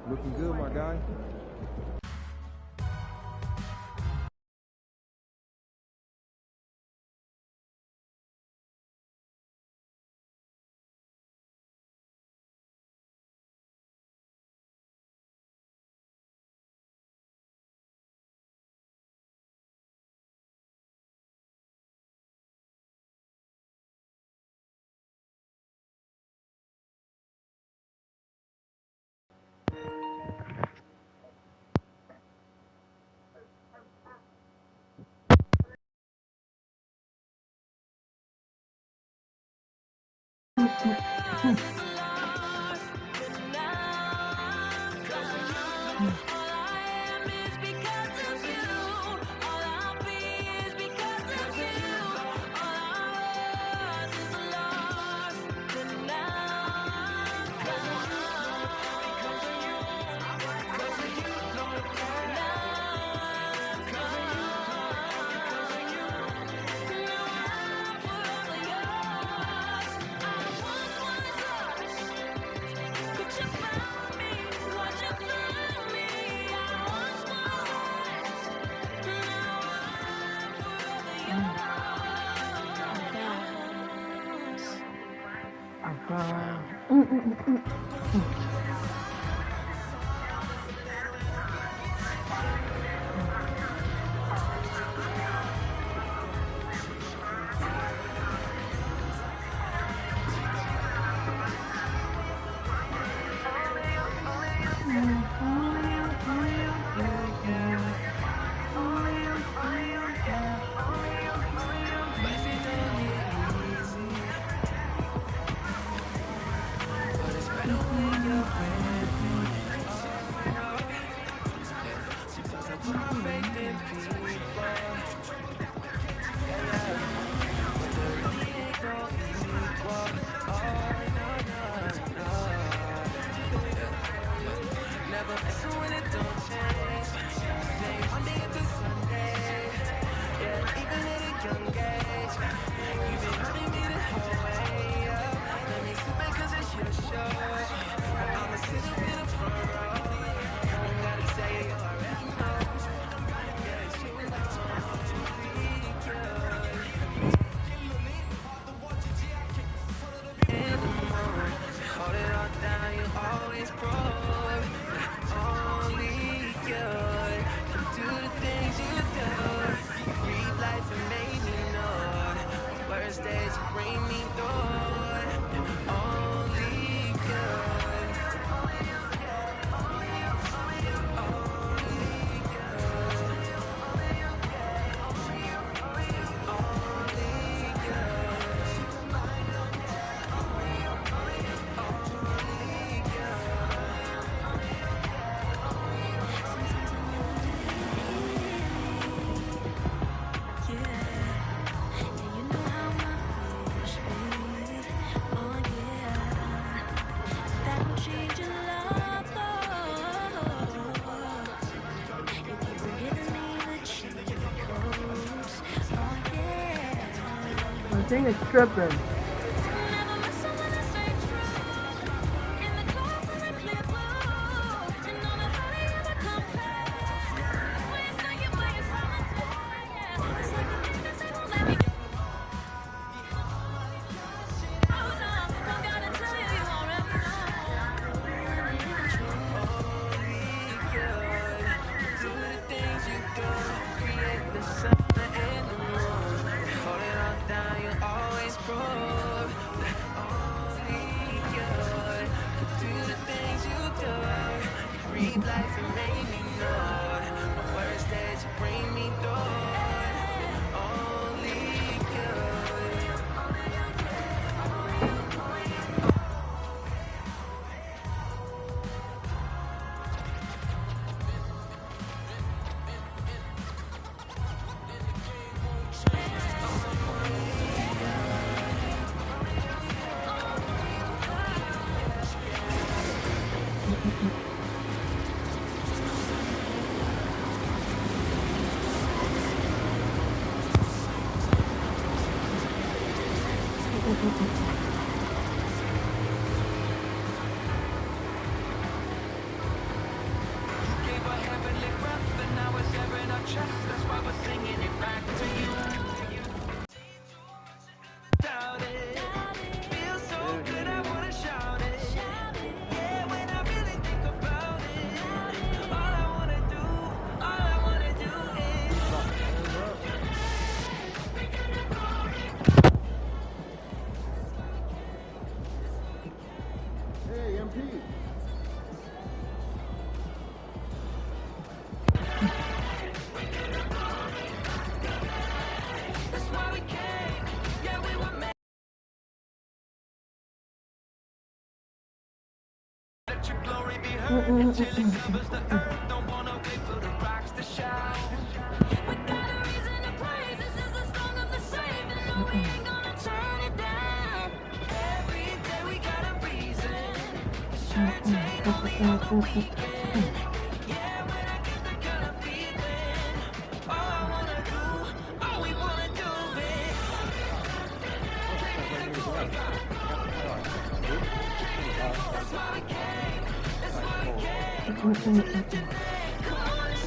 Looking good, my guy. The thing is tripping. Let your glory be heard until it covers the earth. Don't wanna wait for the rocks to shout. We got a reason to praise. This is the song of the saved, and no, we ain't gonna turn it down. Every day we got a reason. Church ain't only on the weekend. Yeah, when I get the kind of feeling, all I wanna do, all we wanna do is take it to glory. That's why we came. That's why we came. To lift your name. Come on and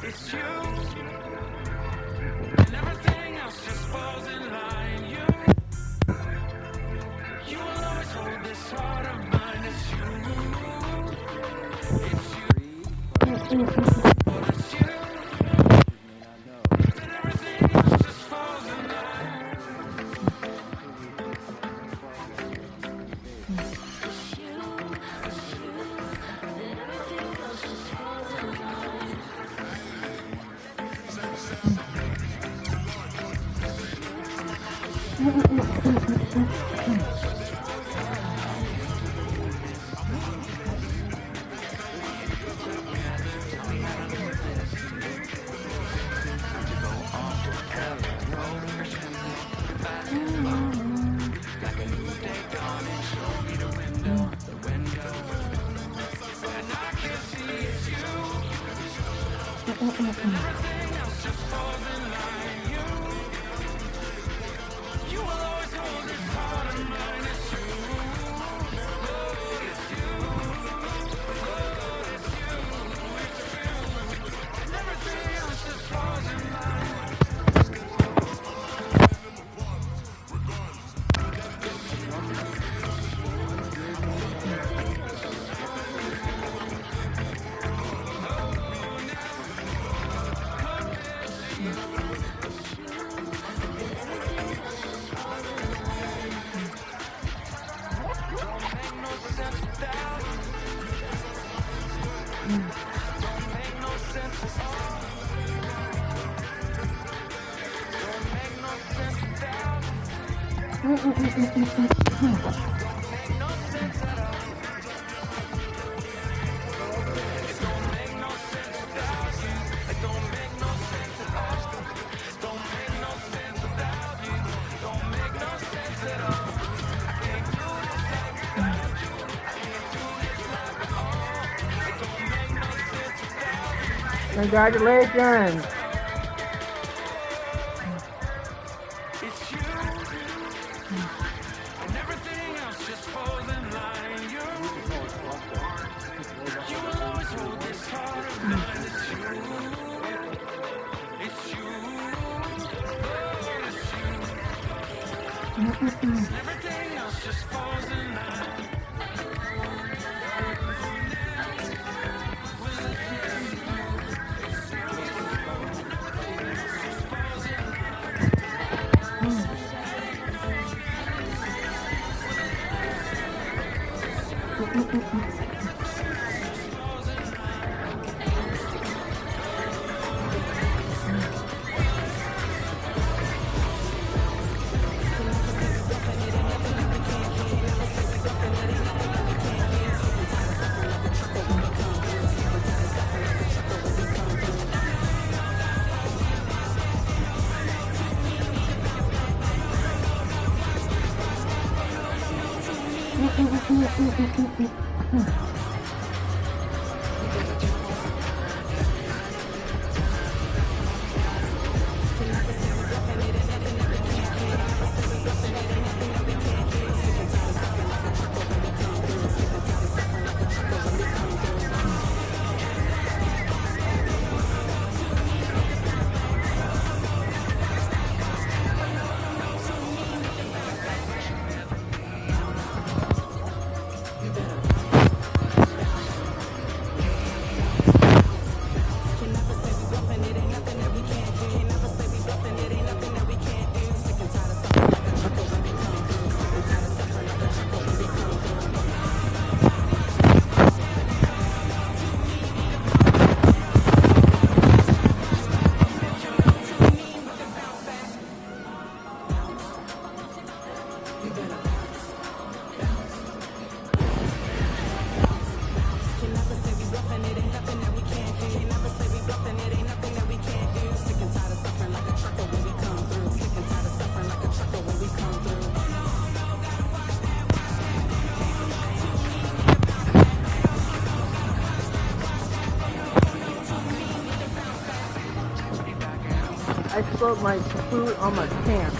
it's you, and everything else just falls in line. You will always hold this heart of mine. It's you, it's you, and everything else just falls in line. It's you, and everything else just falls in line. Congratulations. It's you, and everything else just falls in line. You will always hold this heart of mine. It's you, oh, it's you. And everything else just falls in line. I spilled my food on my pants.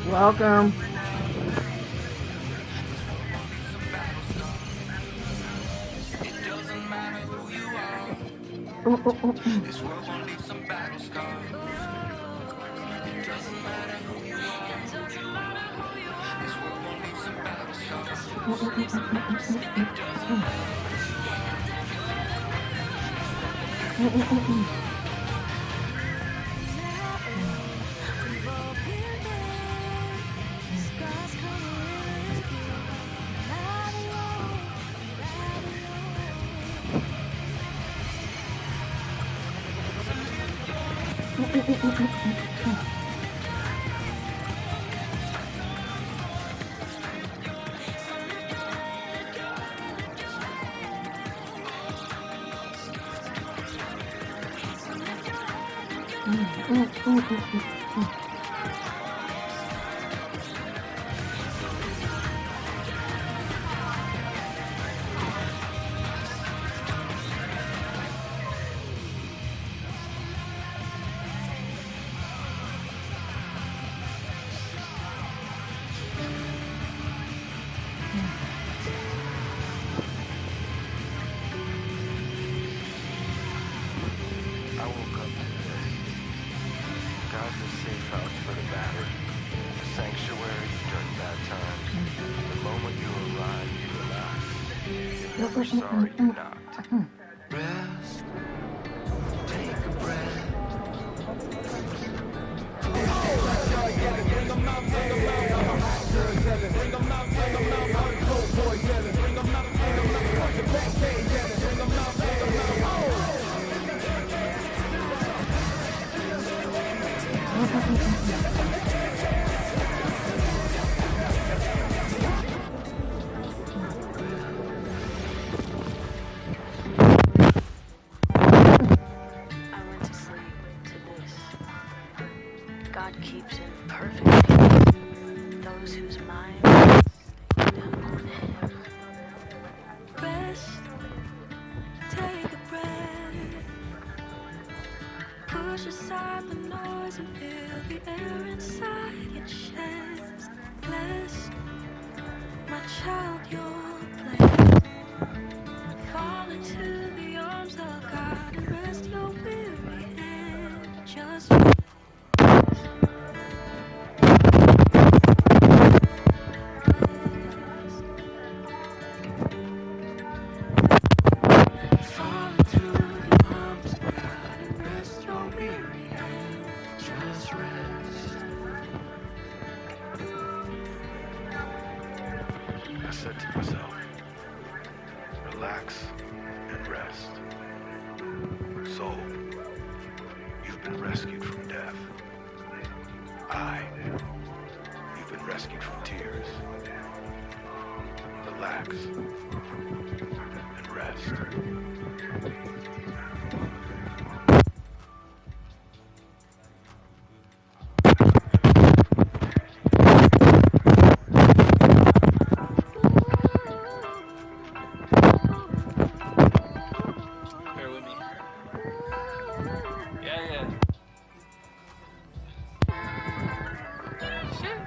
Welcome. This world gon' leave some battle scars. It doesn't matter who you are. This world gon' leave some battle scars. It doesn't matter I woke up to this. God's a safe house for the battered, a sanctuary during bad times. The moment you arrive, you relax. If never sorry, you knocked. Rest, take a breath. I went to sleep to this. God keeps in perfect peace those whose minds stay down on Him. Rest, take a breath. Push aside the noise and feel the air inside your chest. Bless, my child, your place. Fall into the arms of God and rest your weary head. Just rest. Fall into the arms of God and rest your weary head. Just rest. I said to myself, relax and rest. Soul, you've been rescued from death. You've been rescued from tears. Relax and rest. Bear with me. Yeah. Shit.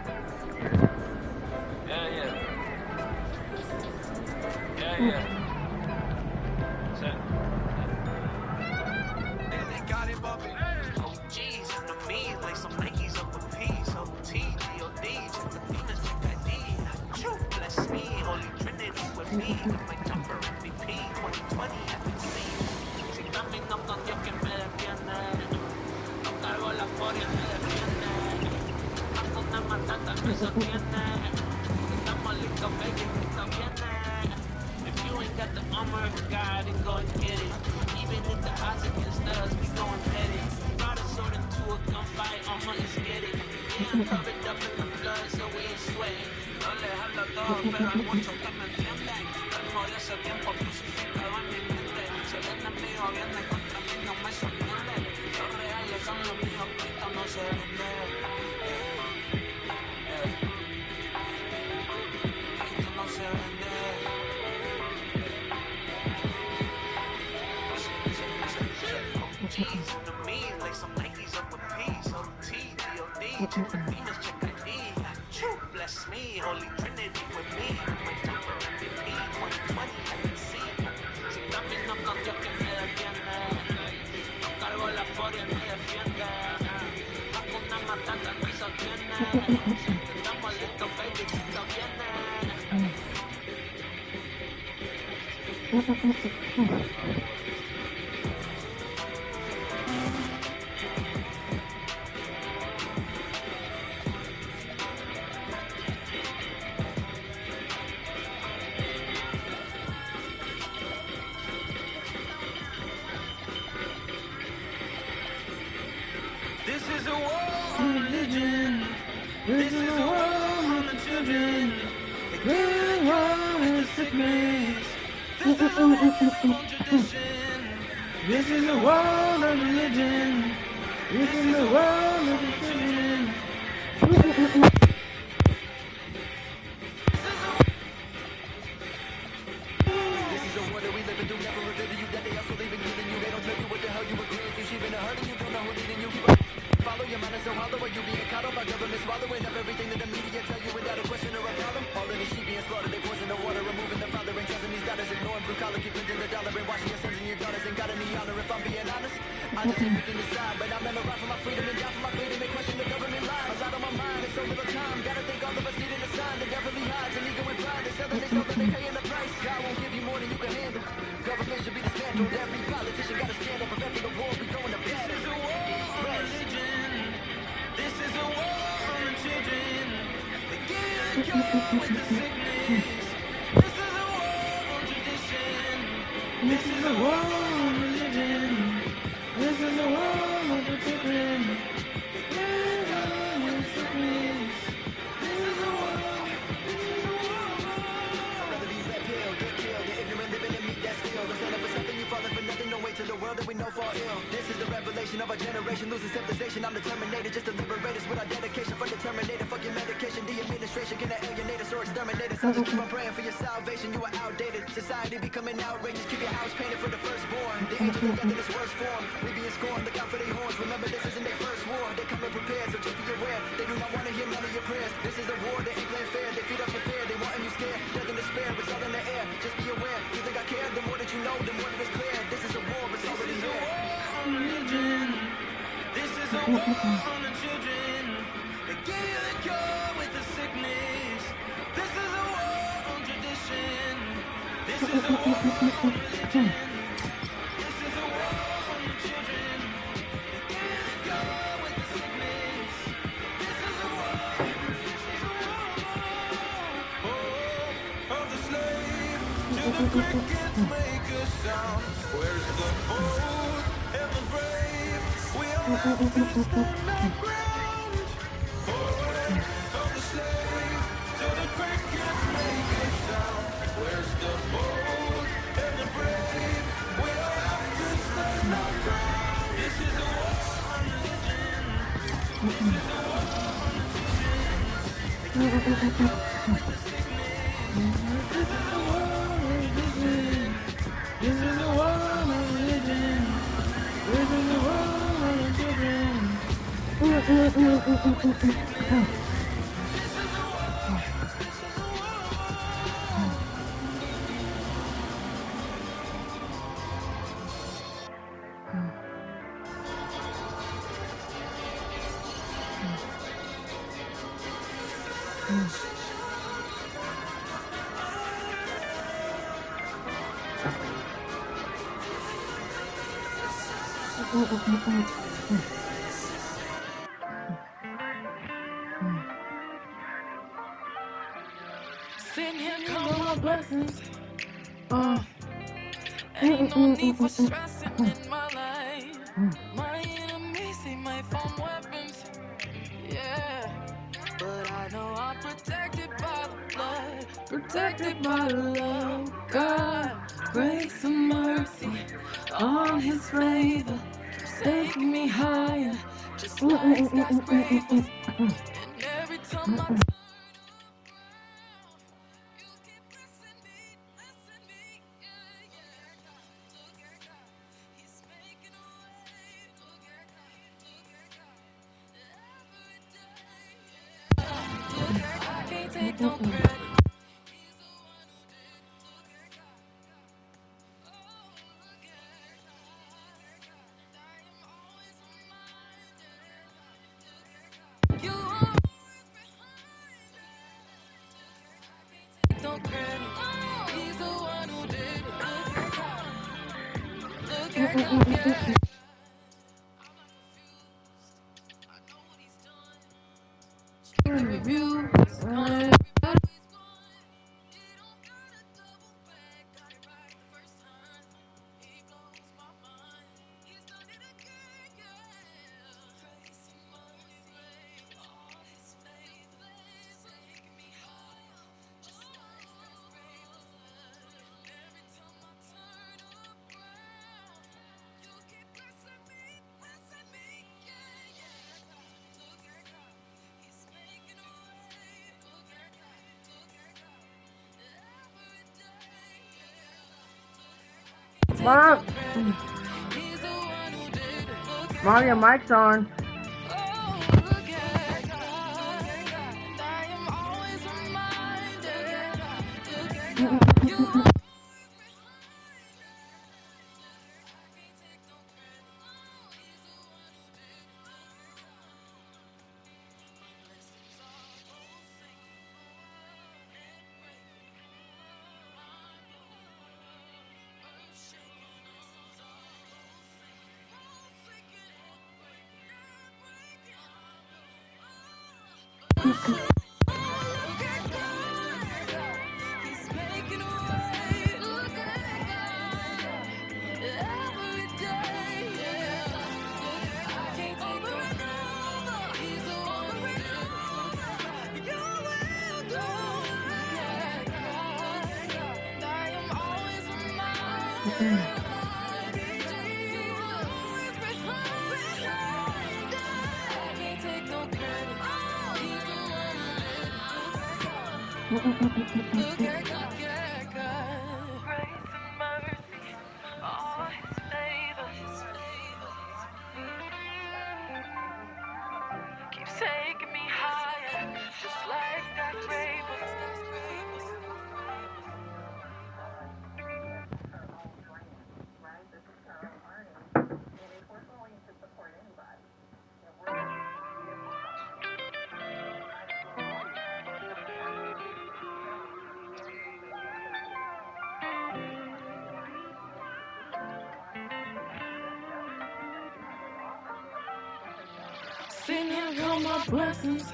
Yeah. Set. They got it bumping. Oh, G's and the me's like some Nikes up a piece. Oh, T-G-O-D, check the demons, check ID. True, bless me, Holy Trinity with me. My jumper MVP 2020 at the scene. Si caminando Dios que me defiende. No cargo la furia, me defiende. Una matata me sostiene. Estamos listos, baby, esto viene. If you ain't got the armor of God, then go and get it. Even if the odds against us, we go and get it. Brought a sword into a gunfight, let's get it. Yeah, I'm covered up in the blood, so we ain't sweating. No le hablo todo, pero hay muchos que me entienden. El morir ese tiempo crucificado en mi mente. Si el enemigo viene contra mí, no me sorprende. Los reales son los míos, Cristo no se vende. Cristo no se vende. G's in the me's like some chicks and Venus, check ID. Bless me, Holy Trinity with me. Number MVP 2020, I can see. Si caminando Dios que me defiende. No cargo la furia ni defiende. Hakuna Matata no sostiene. Estamos listos, baby, esto viene. This is a war on religion. This is a war on the children. The good war with the sickness. This is a war on tradition. This is a war on religion. This is a war on the children. This is a war that we living through. Never reveal to you that they also leaving killing you. They don't tell you what the hell you agreeing to. She been hurting you, don't know who leading you. Keep on follow your mind is so hollow. Are you being caught up by government swallowing up everything that the media tell you without a question or a problem? All of these sheep being slaughtered, they poison the water, removing the father and trusting these daughters, ignoring blue collar, keep printing the dollar and washing your sons and your daughters. Ain't got any honor if I'm being honest. I just ain't picking the side, but I'm gonna ride for my freedom and die for my freedom and question the government lies. A lot on my mind, it's so little time. Gotta think all of us needing a sign. The devil hides and ego and pride. They're selling, they stole, they paying the price. God won't give you more than you can handle. Government should be dismantled. Every politician got a scandal, preventing the war. We going to battle. This is a war on religion. This is a war on the children. The good cure with the sickness. This is a war on tradition. This is a war on religion. This is a war on the children. The good cure with the sickness. This is a war. This is a war. I'd rather be red pill, get killed. The ignorant living in me, that's still. Don't stand up for something, you falling for nothing. Don't wait till the world that we know fall ill. This is the revelation of our generation, losing civilization. I'm the Terminator, just to liberate us with our dedication. From the Terminator, fuck your medication. The administration can alienate us or exterminate us. So just keep on praying for your salvation. You are outdated. Society becoming outrageous. Keep your house painted for the firstborn. The angels of death in its worst form. We being scorned, look out for their horns. Remember, this isn't their first war. They coming prepared, so just be aware. They do not want to hear none of your prayers. This is a war, they ain't playing fair. They feed up prepared, they wanting you scared. Death and despair, it's all in the air. Just be aware. You think I care? The more that you know, the more that it's clear. This is a war, it's already here. This is a war on religion. This is a war on the children. They give you the cure with the sickness. This is a war on tradition. This is a war on religion. This is a war on the children. They give you the cure with the sickness. This is a war. This is a war. Oh, of the slave till the crickets make a sound. Where's the bold and the brave? We all have to stand our ground. Oh, of the slave till the crickets make a sound. Where's the bold and the brave? We all have to stand our ground. This is a war on religion. This is a war on the children. They can't go with the sickness. This is a war on religion. This is a war on religion. This is a war on the children. This is a war with the sickness. This is a war. This is a war. Sitting here counting my blessings. Ain't no need for stressing in my life. My enemies, they might form weapons. Yeah. But I know I'm protected by the blood, protected by the love. God, grace and mercy, all His favor, taking me higher, just like skyscrapers. And every time I turn around, you keep blessing me, yeah, yeah. Look at God, He's making a way. Look at God, every day. take no credit. You are take no credit. He's the one who did it. Look at God, look at God. Review, everybody. Mom, Mom, your mic's on. Taking me higher, just like skyscrapers. Sitting here count my blessings.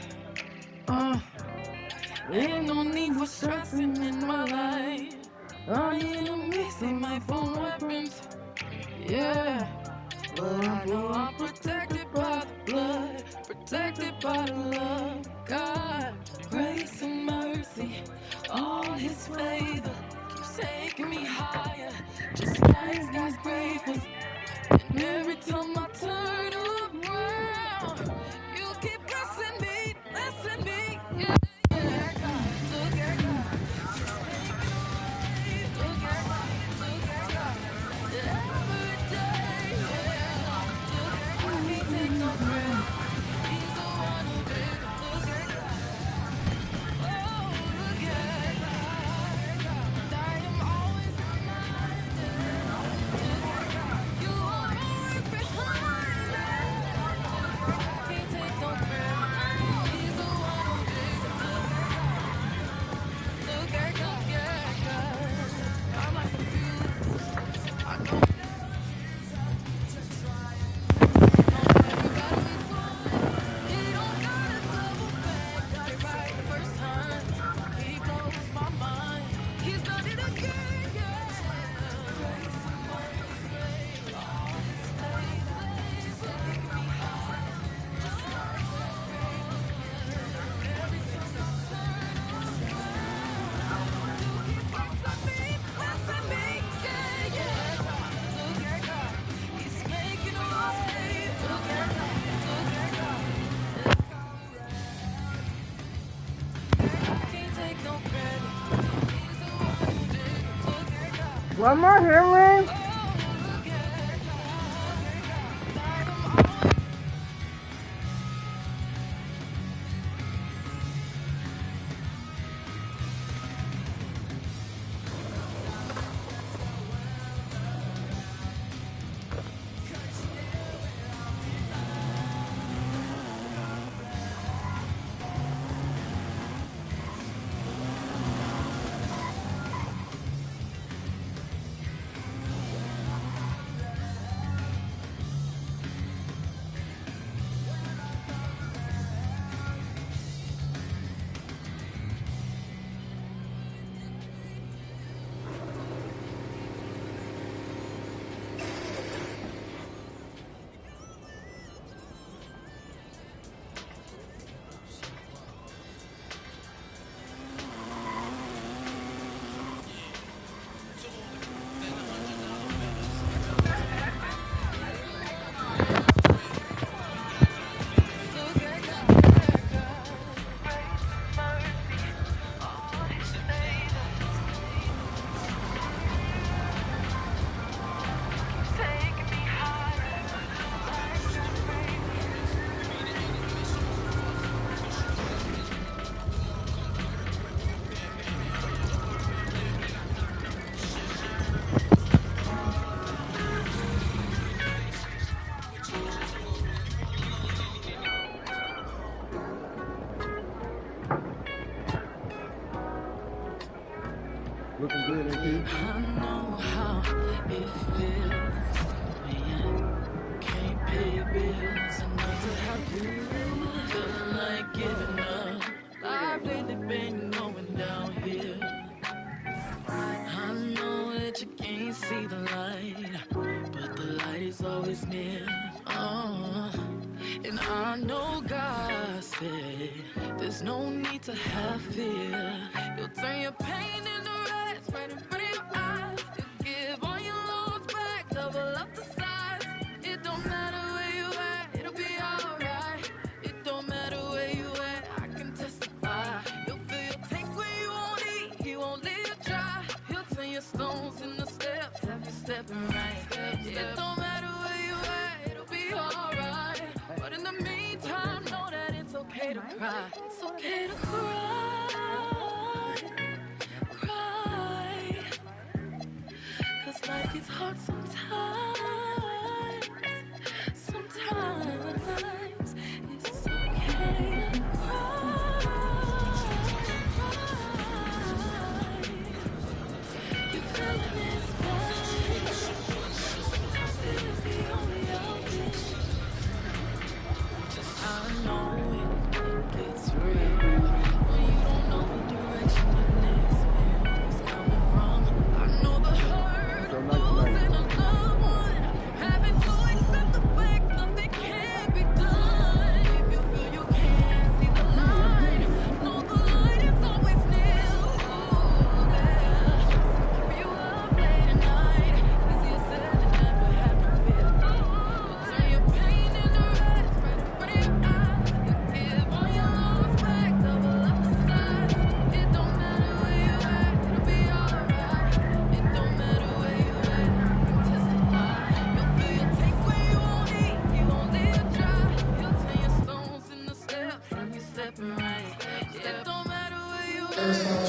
Ain't no need for stressing in my life. Our enemies, they might phone weapons. Yeah, but I know I'm protected by the blood, protected by the love of God. Grace and mercy, all His favor keeps taking me higher, just like skyscrapers. And every time I turn around, you keep blessing me, blessing me. Yeah, yeah, God, look at God. Look at God, look at God. Every day, yeah. Look at God, I can't take no credit. He's the one who did it. Look at God. Oh, look at God. And I am always reminded. Look at God. You are always behind it. I can't take no credit. He's the one who did it. Look at God. Look at God. I'm like confused. I know every battle he's won. He don't gotta double back. Got it right the first time. He blows my mind. He's done it again, yeah. Grace and mercy, all His favor, taking me high, just like every time I turn around. You keep blessing me, yeah, yeah. Look at God, He's making a way. Look at God, look at God. I can't take no credit. He's the one who did it. Look at God. One more here, Ray. Oh, look at God. I am always I know how it feels when you can't pay bills enough to have you feeling like giving up. Life lately been going downhill. I know that you can't see the light, but the light is always near. And I know God said there's no need to have fear. You'll turn your pain into rest right in front of your eyes. You give all your loans back, double up the size. It don't matter where you at, it'll be alright. It don't matter where you at, I can testify. You'll fill your tank when you won't eat, he won't leave you dry. He'll turn your stones into steps, have you stepping right. It don't matter where you at, it'll be alright. But in the meantime, know that it's okay to cry. It's okay to cry, cry. 'Cause life gets hard sometimes. Sometimes it's okay to cry, cry. You feeling is bad. Sometimes it is the only outlet. I know it gets real when you don't know what direction your next meal is coming from. I know the hurt of losing a loved one, having to accept the fact nothing can be done. If you feel you can't see the light, know the light is always near. Ooh, there to keep you up late at night. Easier said than done, but have no fear. You'll turn your pain into rest right in front of your eyes. You give all your loans back, double up the size. It don't matter where you at, it'll be alright. It don't matter where you at, I can testify. You'll fill your tank when you won't eat, he won't leave you dry. He'll turn your stones into steps, have you stepping right. It don't matter where you at, it'll be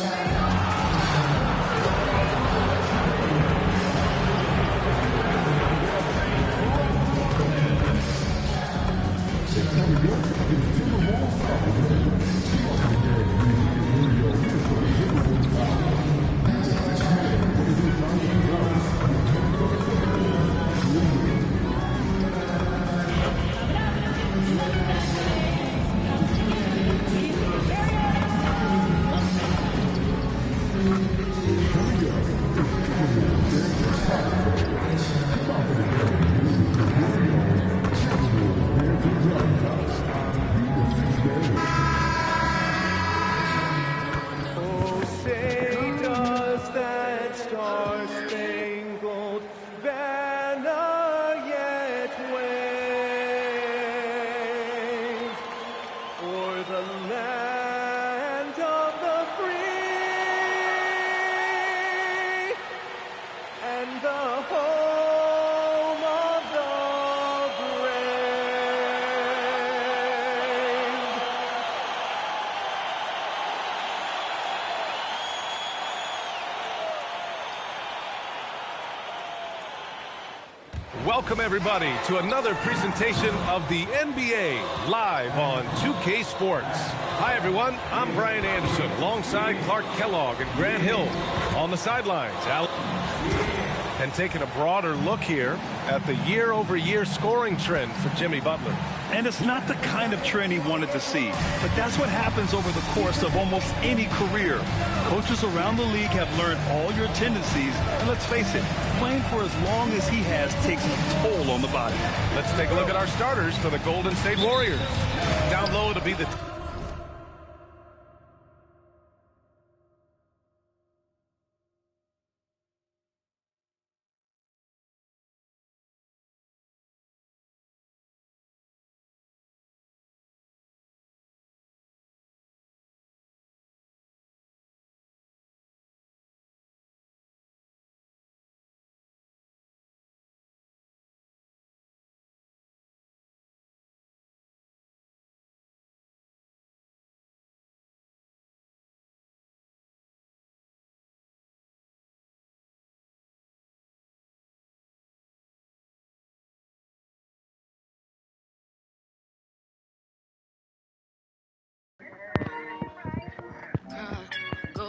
Oh, say does that star-spangled banner yet wave o'er the land of the free and the home of the brave? Welcome, everybody, to another presentation of the NBA live on 2K Sports. Hi, everyone. I'm Brian Anderson, alongside Clark Kellogg and Grant Hill on the sidelines. And taking a broader look here at the year-over-year scoring trend for Jimmy Butler. And it's not the kind of trend he wanted to see, but that's what happens over the course of almost any career. Coaches around the league have learned all your tendencies, and let's face it, playing for as long as he has takes a toll on the body. Let's take a look at our starters for the Golden State Warriors. Down low to be the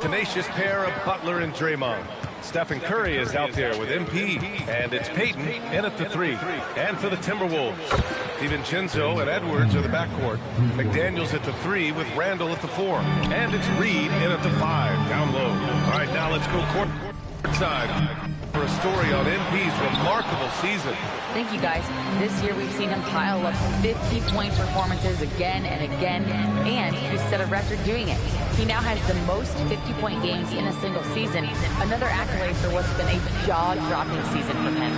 tenacious pair of Butler and Draymond. Stephen Curry is out there with MP, and it's Payton in at the 3. And for the Timberwolves, DiVincenzo and Edwards are the backcourt. McDaniels at the 3 with Randall at the 4. And it's Reed in at the 5, down low. All right, now let's go courtside for a story on MP's remarkable season. Thank you, guys. This year we've seen him pile up 50-point performances again and again, and he set a record doing it. He now has the most 50-point games in a single season, another accolade for what's been a jaw-dropping season for him.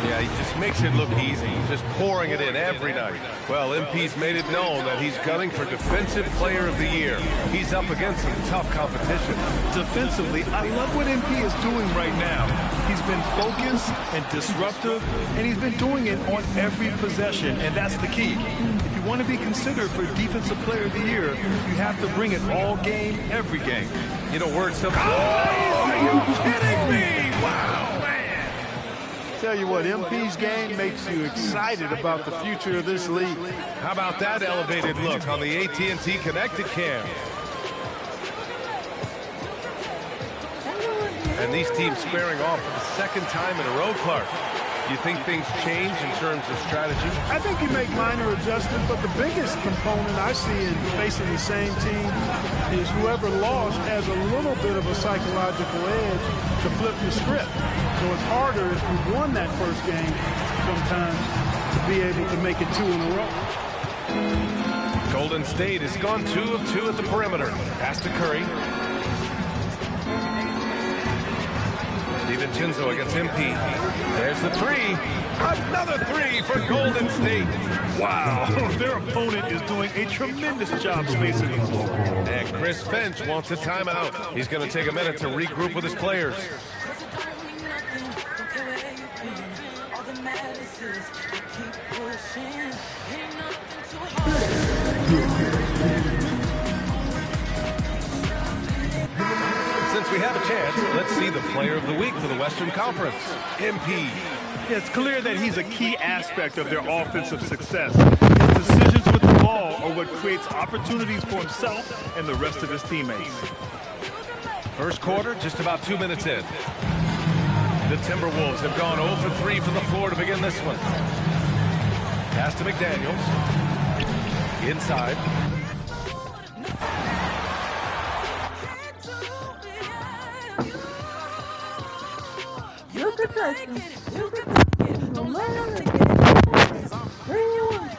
Yeah, he just makes it look easy, just pouring it in every night. Well, MP's made it known that he's gunning for Defensive Player of the Year. He's up against some tough competition. Defensively, I love what MP is doing right now. He's been focused and disruptive, and he's been doing it on every possession, and that's the key. If you want to be considered for Defensive Player of the Year, you have to bring it all game, every game. You know, words sometimes... Oh, are you kidding me? Wow, man! Tell you what, MP's game makes you excited about the future of this league. How about that elevated look on the AT&T Connected Cam? And these teams squaring off for the second time in a row, Clark. You think things change in terms of strategy? I think you make minor adjustments, but the biggest component I see in facing the same team is whoever lost has a little bit of a psychological edge to flip the script. So it's harder if you won that first game sometimes to be able to make it 2 in a row. Golden State has gone 2 of 2 at the perimeter. Pass to Curry. DiVincenzo against MP. There's the 3. Another 3 for Golden State. Wow, their opponent is doing a tremendous job spacing the floor. And Chris Finch wants a timeout. He's going to take a minute to regroup with his players. Since we have a chance, let's see the player of the week for the Western Conference, MP. It's clear that he's a key aspect of their offensive success. His decisions with the ball are what creates opportunities for himself and the rest of his teammates. First quarter, just about 2 minutes in. The Timberwolves have gone 0 for 3 from the floor to begin this one. Pass to McDaniels. Inside. You could touch him. You could touch him. No matter. Bring you one.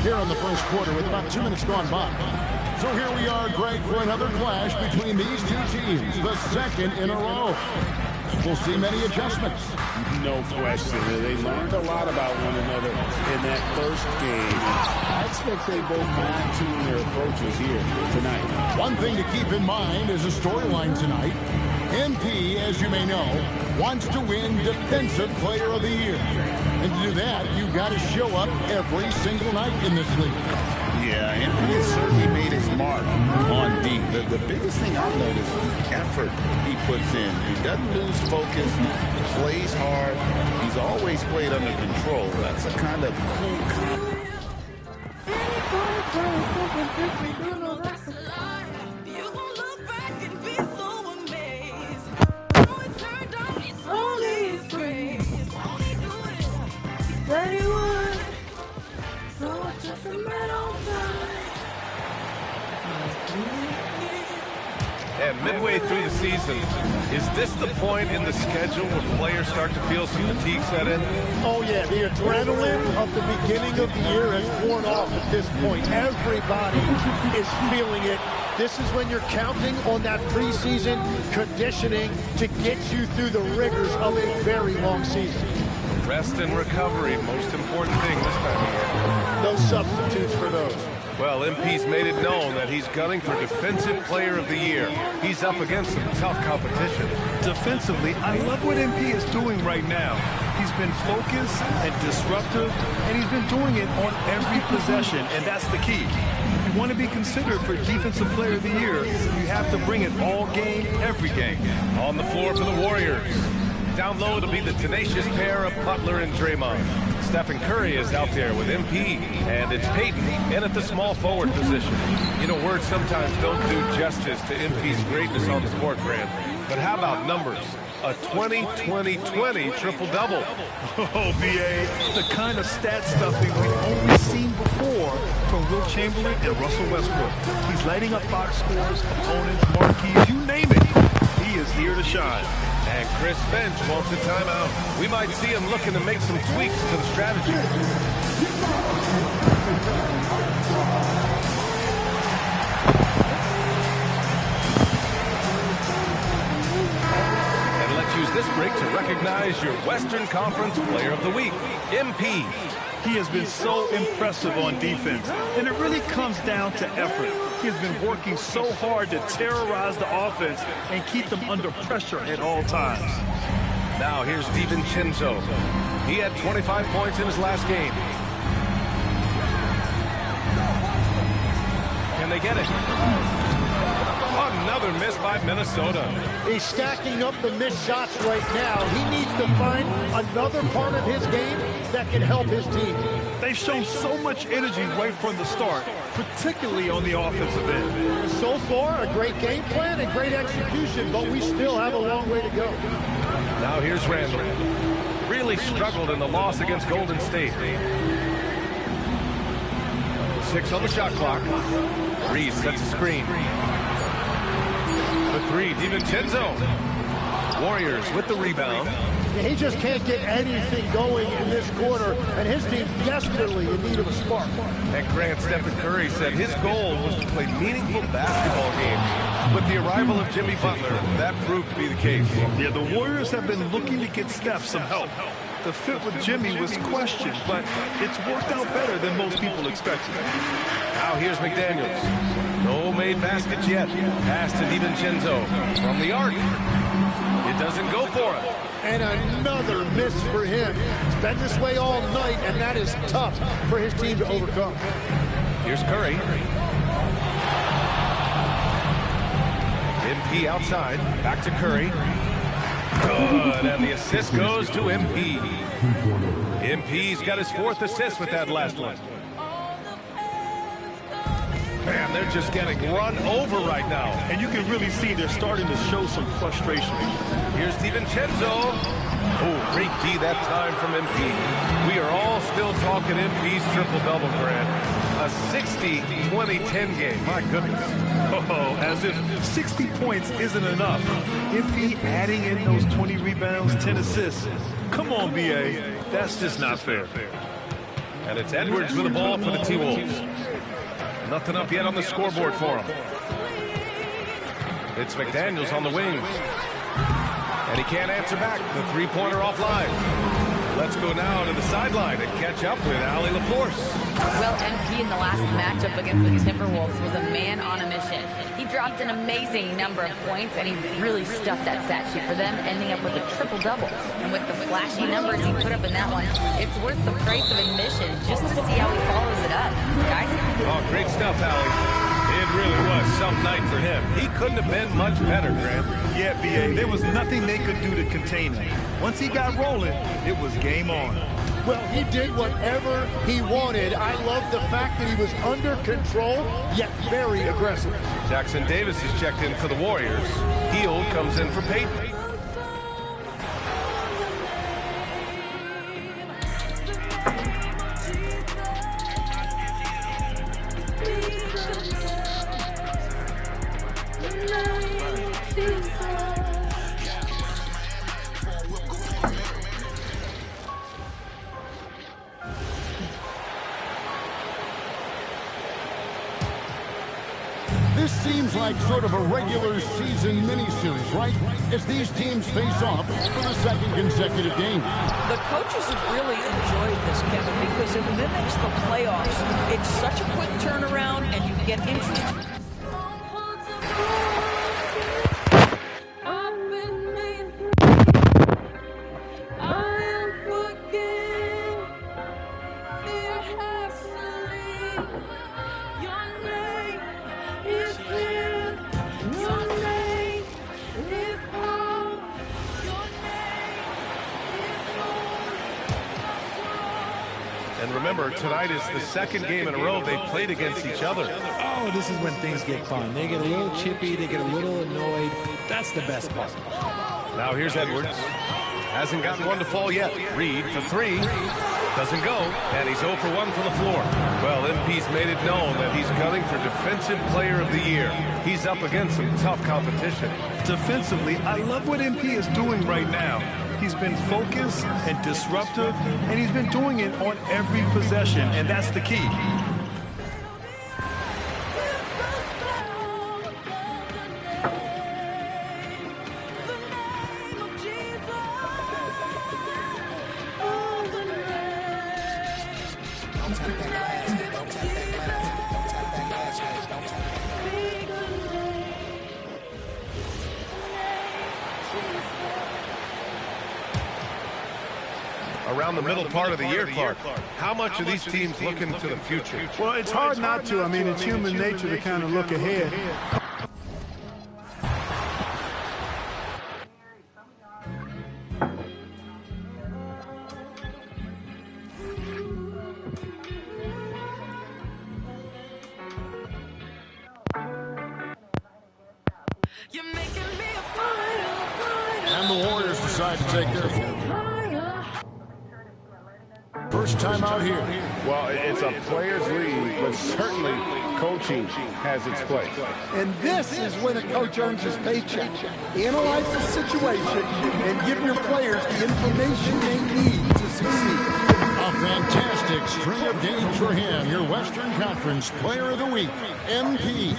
Here in the first quarter with about 2 minutes gone by. So here we are, Greg, for another clash between these two teams, the second in a row. We'll see many adjustments. No question. They learned a lot about one another in that first game. I expect they both fine-tune their approaches here tonight. One thing to keep in mind is a storyline tonight. MP, as you may know, wants to win Defensive Player of the Year. And to do that, you've got to show up every single night in this league. Yeah, MP has certainly made his mark on D. The biggest thing I've noticed is the effort he puts in. He doesn't lose focus, plays hard. He's always played under control. That's a kind of cool And midway through the season, is this the point in the schedule where players start to feel some fatigue set in? Oh, yeah. The adrenaline of the beginning of the year has worn off at this point. Everybody is feeling it. This is when you're counting on that preseason conditioning to get you through the rigors of a very long season. Rest and recovery, most important thing this time of year. No substitutes for those. Well, MP's made it known that he's gunning for Defensive Player of the Year. He's up against some tough competition. Defensively, I love what MP is doing right now. He's been focused and disruptive, and he's been doing it on every possession, and that's the key. If you want to be considered for Defensive Player of the Year, you have to bring it all game, every game. On the floor for the Warriors. Down low, it'll be the tenacious pair of Butler and Draymond. Stephen Curry is out there with MP, and it's Peyton in at the small forward position. You know, words sometimes don't do justice to MP's greatness on the court, Grant. But how about numbers? A 20-20-20 triple-double. Oh, BA, the kind of stat stuffing we've only seen before from Will Chamberlain and Russell Westbrook. He's lighting up box scores, opponents, marquees, you name it. He is here to shine. And Chris Finch wants a timeout. We might see him looking to make some tweaks to the strategy. And let's use this break to recognize your Western Conference Player of the Week, MP. He has been so impressive on defense, and it really comes down to effort. He has been working so hard to terrorize the offense and keep them under pressure at all times. Now here's DiVincenzo. He had 25 points in his last game. Can they get it? Another miss by Minnesota. He's stacking up the missed shots right now. He needs to find another part of his game that can help his team. They've shown so much energy right from the start, particularly on the offensive end. So far, a great game plan and great execution, but we still have a long way to go. Now here's Randall. Really struggled in the loss against Golden State. 6 on the shot clock. Reed sets a screen. The 3, DiVincenzo. Warriors with the rebound. He just can't get anything going in this quarter, and his team desperately in need of a spark. And Grant, Stephen Curry said his goal was to play meaningful basketball games. With the arrival of Jimmy Butler, that proved to be the case. Yeah, the Warriors have been looking to get Steph some help. The fit with Jimmy was questioned, but it's worked out better than most people expected. Now here's McDaniels. No made baskets yet. Pass to DiVincenzo from the arc. It doesn't go for him. And another miss for him. It's been this way all night, and that is tough for his team to overcome. Here's Curry. MP outside. Back to Curry. Good, and the assist goes to MP. MP's got his 4th assist with that last one. Man, they're just getting run over right now. And you can really see they're starting to show some frustration. Here's DiVincenzo. Oh, great D that time from MP. We are all still talking MP's triple-double, Grant. A 60-20-10 game. My goodness. Oh, as if 60 points isn't enough. MP adding in those 20 rebounds, 10 assists. Come on, BA. That's just not fair. And it's Edwards with the ball for the T-Wolves. Nothing up yet on the scoreboard for him. It's McDaniels on the wings. And he can't answer back. The three-pointer offline. Let's go now to the sideline and catch up with Allie LaForce. Well, MP in the last matchup against the Timberwolves was a man on a mission. He dropped an amazing number of points, and he really stuffed that stat sheet for them, ending up with a triple-double. And with the flashy numbers he put up in that one, it's worth the price of admission just to see how he follows it up. Guys? Oh, great stuff, Allie. It really was some night for him. He couldn't have been much better, Grant. Yeah, BA, there was nothing they could do to contain him. Once he got rolling, it was game on. Well, he did whatever he wanted. I love the fact that he was under control, yet very aggressive. Jackson Davis is checked in for the Warriors. Hield comes in for Peyton. This seems like like sort of a regular season mini-series, right? As these teams face off for the second consecutive game. The coaches have really enjoyed this, Kevin, because it mimics the playoffs. It's such a quick turnaround, and you get interest. And remember, tonight is the second game in a row they've played against each other. Oh, this is when things get fun. They get a little chippy, they get a little annoyed. That's the best part. Now here's Edwards. Hasn't gotten one to fall yet. Reed for three. Doesn't go, and he's 0 for 1 from the floor. Well, MP's made it known that he's gunning for Defensive Player of the Year. He's up against some tough competition. Defensively, I love what MP is doing right now. He's been focused and disruptive, and he's been doing it on every possession, and that's the key. Around the middle part of the year, Clark, how much are these teams looking to the future? Well, it's hard not to. I mean, it's human nature to kind of look ahead. And the Warriors decide to take their first time out here. Well, it's a players' league, but certainly coaching has its place. And this is when a coach earns his paycheck. Analyze the situation and give your players the information they need to succeed. A fantastic string of games for him. Your Western Conference Player of the Week, MP.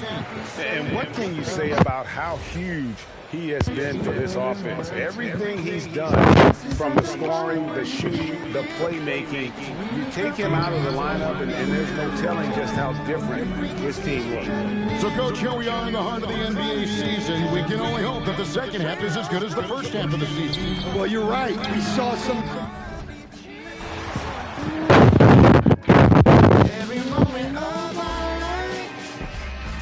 And what can you say about how huge he has been for this offense? Everything he's done, from the scoring, the shooting, the playmaking, you take him out of the lineup, and there's no telling just how different this team looks. So, Coach, here we are in the heart of the NBA season. We can only hope that the second half is as good as the first half of the season. Well, you're right. We saw some... Every moment of our life,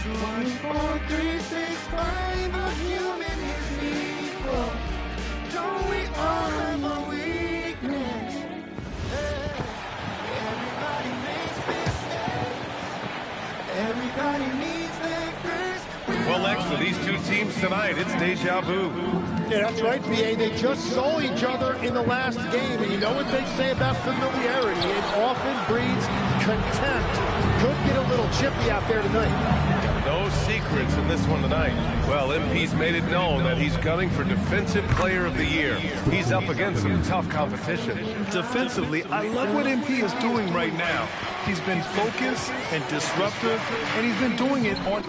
24, 3, 6, 5 of human is equal. Don't we all have a weakness? Everybody makes mistakes. Everybody needs their grace. Well, Lex, for these two teams tonight, it's deja vu. Yeah, that's right, B.A. They just saw each other in the last game, and you know what they say about familiarity? It often breeds contempt. Could get a little chippy out there tonight. No secrets in this one tonight. Well, MP's made it known that he's gunning for Defensive Player of the Year. He's up against some tough competition. Defensively, I love what MP is doing right now. He's been focused and disruptive, and he's been doing it on...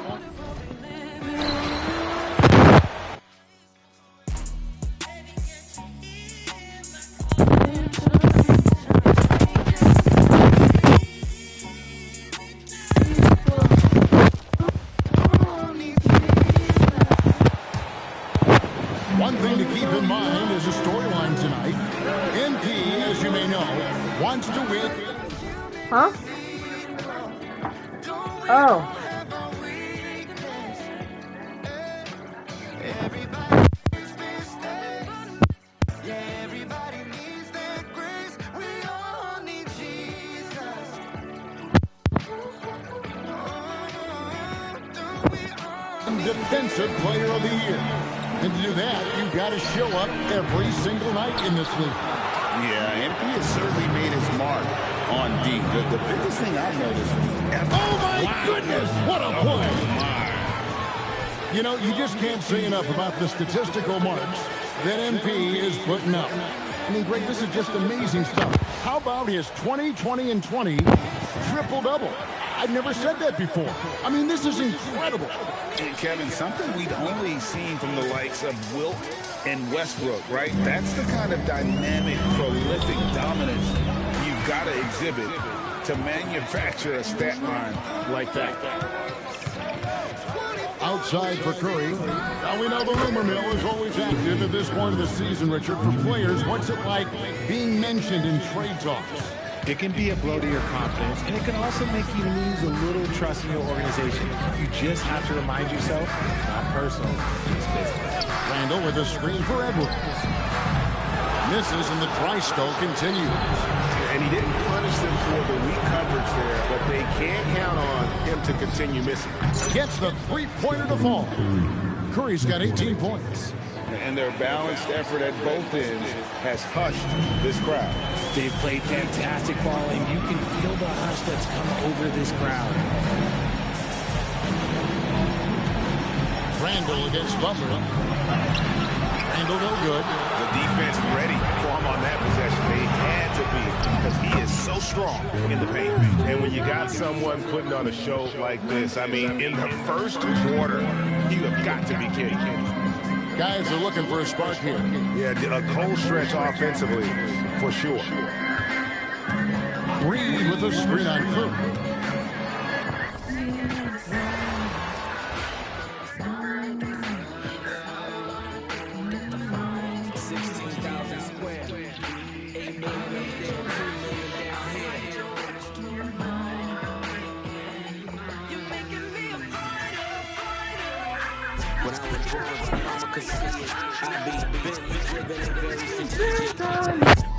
One thing to keep in mind is a storyline tonight. MP, as you may know, wants to win. Huh? Oh. Defensive Player of the Year. And to do that, you've got to show up every single night in this league. Yeah, MP has certainly made his mark on D. The biggest thing I've noticed is the effort. Oh, my goodness! What a play! You know, you just can't say enough about the statistical marks that MP is putting up. I mean, Greg, this is just amazing stuff. How about his 20, 20, and 20 triple-double? I've never said that before. I mean, this is incredible. And Kevin, something we've only seen from the likes of Wilt and Westbrook, right? That's the kind of dynamic, prolific dominance you've got to exhibit to manufacture a stat line like that. Outside for Curry. Now we know the rumor mill is always active at this point of the season, Richard. For players, what's it like being mentioned in trade talks? It can be a blow to your confidence, and it can also make you lose a little trust in your organization. You just have to remind yourself, it's not personal, it's business. Randall with a screen for Edwards. Misses, and the dry spell continues. And he didn't punish them for the weak coverage there, but they can count on him to continue missing. Gets the three-pointer to fall. Curry's got 18 points. And their balanced effort at both ends has hushed this crowd. They've played fantastic ball, and you can feel the hush that's come over this crowd. Randall against Butler. Randall no good. The defense ready for him on that possession. They had to be, because he is so strong in the paint. And when you got someone putting on a show like this, I mean, in the first quarter, you have got to be kidding. Guys are looking for a spark here. Yeah, a cold stretch offensively, for sure. Reed with a screen on Curry.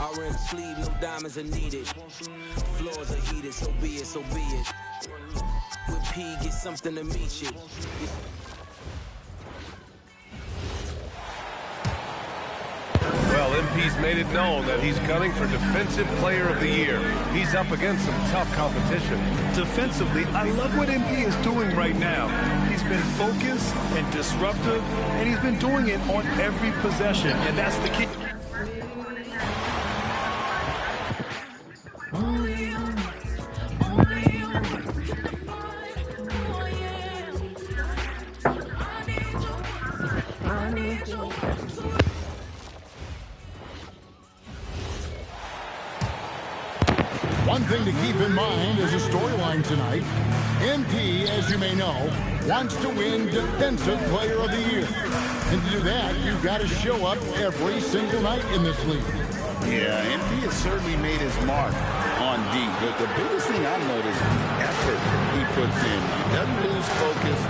Orange sleeve, no diamonds are needed. Floors are heated, so be it, so be it. With P, get something to meet you. Well, MP's made it known that he's gunning for Defensive Player of the Year. He's up against some tough competition. Defensively, I love what MP is doing right now. He's been focused and disruptive, and he's been doing it on every possession, and that's the key. One thing to keep in mind is a storyline tonight. MP, as you may know, wants to win Defensive Player of the Year. And to do that, you've got to show up every single night in this league. Yeah, MP has certainly made his mark on D. But the biggest thing I've noticed is the effort he puts in. He doesn't lose focus,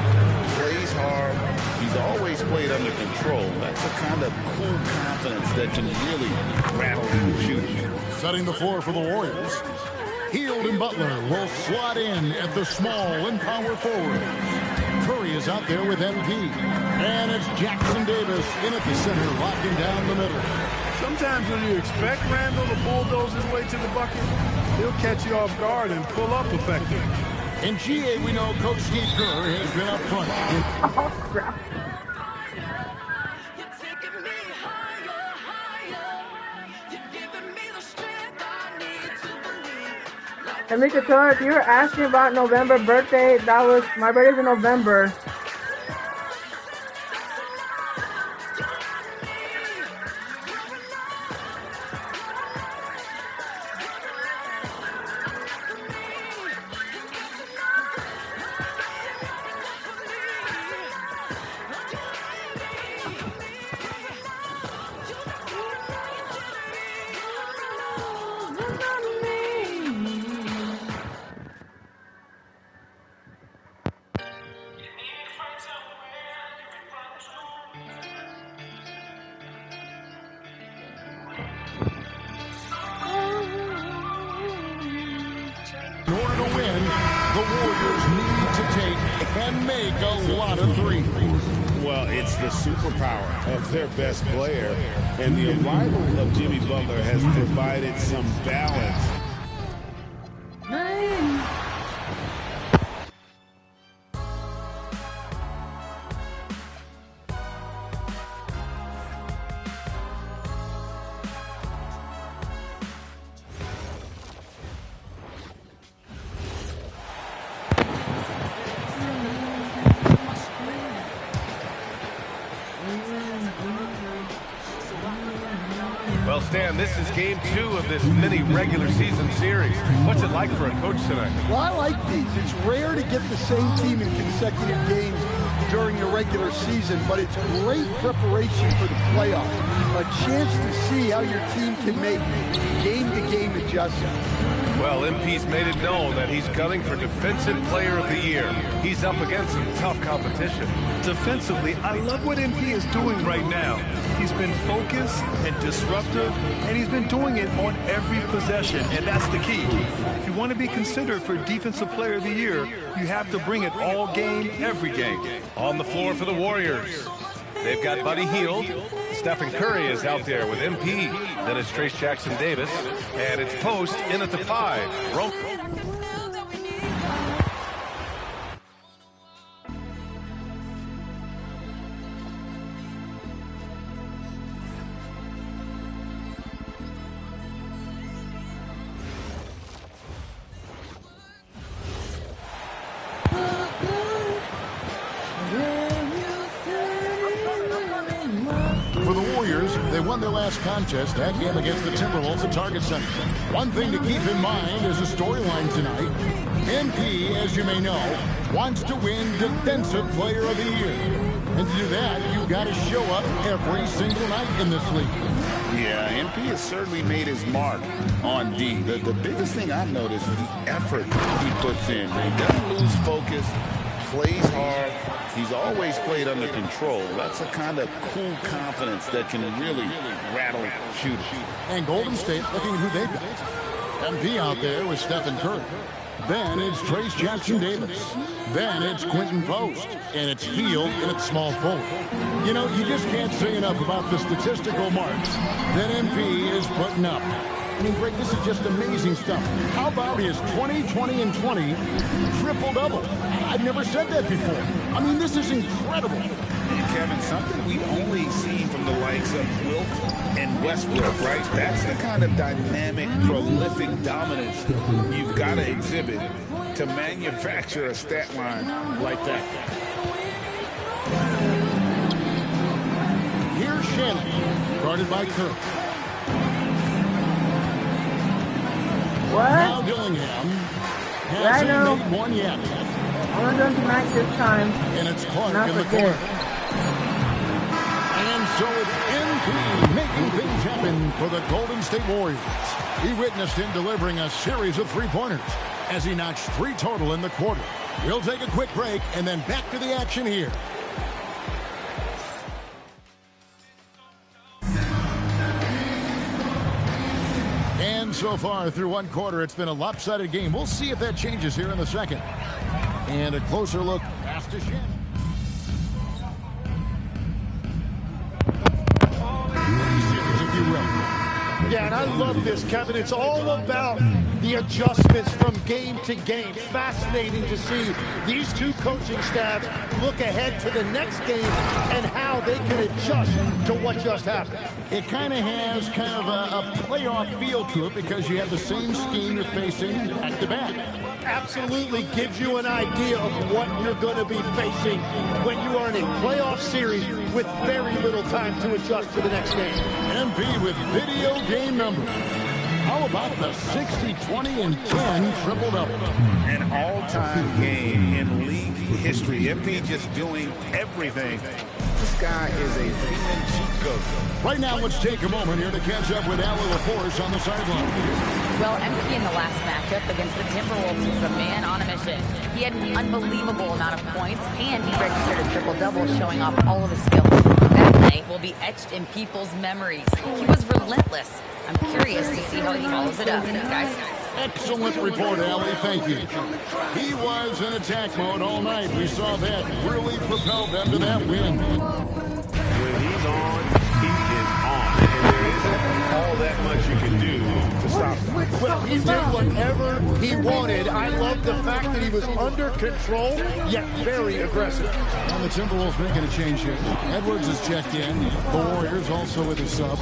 plays hard. He's always played under control. That's the kind of cool confidence that can really rattle you shooting. Setting the floor for the Warriors. Hield and Butler will slot in at the small and power forwards. Curry is out there with MP. And it's Jackson Davis in at the center, locking down the middle. Sometimes when you expect Randall to bulldoze his way to the bucket, he'll catch you off guard and pull up effectively. In GA, we know Coach Steve Kerr has been up front. Oh, crap. And Mr. Torres, if you were asking about November birthday, that was my birthday's in November. In order to win, the Warriors need to take and make a lot of threes. Well, it's the superpower of their best player, and the arrival of Jimmy Butler has provided some balance. Well, Stan, this is game 2 of this mini regular season series. What's it like for a coach tonight? Well, I like these. It's rare to get the same team in consecutive games during the regular season, but it's great preparation for the playoffs. A chance to see how your team can make game-to-game adjustments. Well, MP's made it known that he's gunning for Defensive Player of the Year. He's up against some tough competition. Defensively, I love what MP is doing right now. He's been focused and disruptive, and he's been doing it on every possession, and that's the key. If you want to be considered for Defensive Player of the Year, you have to bring it all game, every game. On the floor for the Warriors, they've got Buddy Hield. Stephen Curry is out there with MP. Then it's Trace Jackson-Davis. And it's Post in at the 5. For the Warriors, they won their last contest, that game against the Timberwolves at Target Center. One thing to keep in mind is a storyline tonight. MP, as you may know, wants to win Defensive Player of the Year. And to do that, you've got to show up every single night in this league. Yeah, MP has certainly made his mark on D. The biggest thing I've noticed is the effort he puts in. He doesn't lose focus, plays hard. He's always played under control. That's a kind of cool confidence that can really rattle shooters. And Golden State looking at who they've got. MP out there with Stephen Curry. Then it's Trace Jackson-Davis. Then it's Quentin Post. And it's Hield in its small forward. You know, you just can't say enough about the statistical marks that MP is putting up. I mean, Greg, this is just amazing stuff. How about his 20, 20, and 20 triple-double? I've never said that before. I mean, this is incredible. And Kevin, something we've only seen from the likes of Wilt and Westbrook, right? That's the kind of dynamic, prolific dominance you've got to exhibit to manufacture a stat line like that. Here's Shannon, guarded by Kirk. What? Now Dillingham hasn't made one yet. I'm going to Max this time. And it's Clark Not in the for corner. good. And so it's MP making things happen for the Golden State Warriors. He witnessed him delivering a series of three-pointers as he notched 3 total in the quarter. We'll take a quick break and then back to the action here. And so far through one quarter, it's been a lopsided game. We'll see if that changes here in the second. And a closer look past to Shannon. If you will. Yeah, and I love this, Kevin. It's all about the adjustments from game to game. Fascinating to see these two coaching staffs look ahead to the next game and how they can adjust to what just happened. It kind of has a playoff feel to it because you have the same scheme you're facing back-to-back. Absolutely gives you an idea of what you're going to be facing when you are in a playoff series with very little time to adjust to the next game. MP with video game numbers. How about the 60, 20, and 10 triple-double? An all-time game in league history. MP just doing everything. This guy is a human cheat code. Right now, let's take a moment here to catch up with Allie LaForce on the sideline. Well, MP in the last matchup against the Timberwolves was a man on a mission. He had an unbelievable amount of points, and he registered a triple-double, showing off all of his skills. That night will be etched in people's memories. He was relentless. I'm curious to see how he follows it up, guys. Excellent report, Allie. Thank you. He was in attack mode all night. We saw that really propelled them to that win. When he's on, he is on. And there isn't all that much you can do to stop him. Well, he did whatever he wanted. I love the fact that he was under control, yet very aggressive. And the Timberwolves making a change here. Edwards is checked in. The Warriors also with a sub.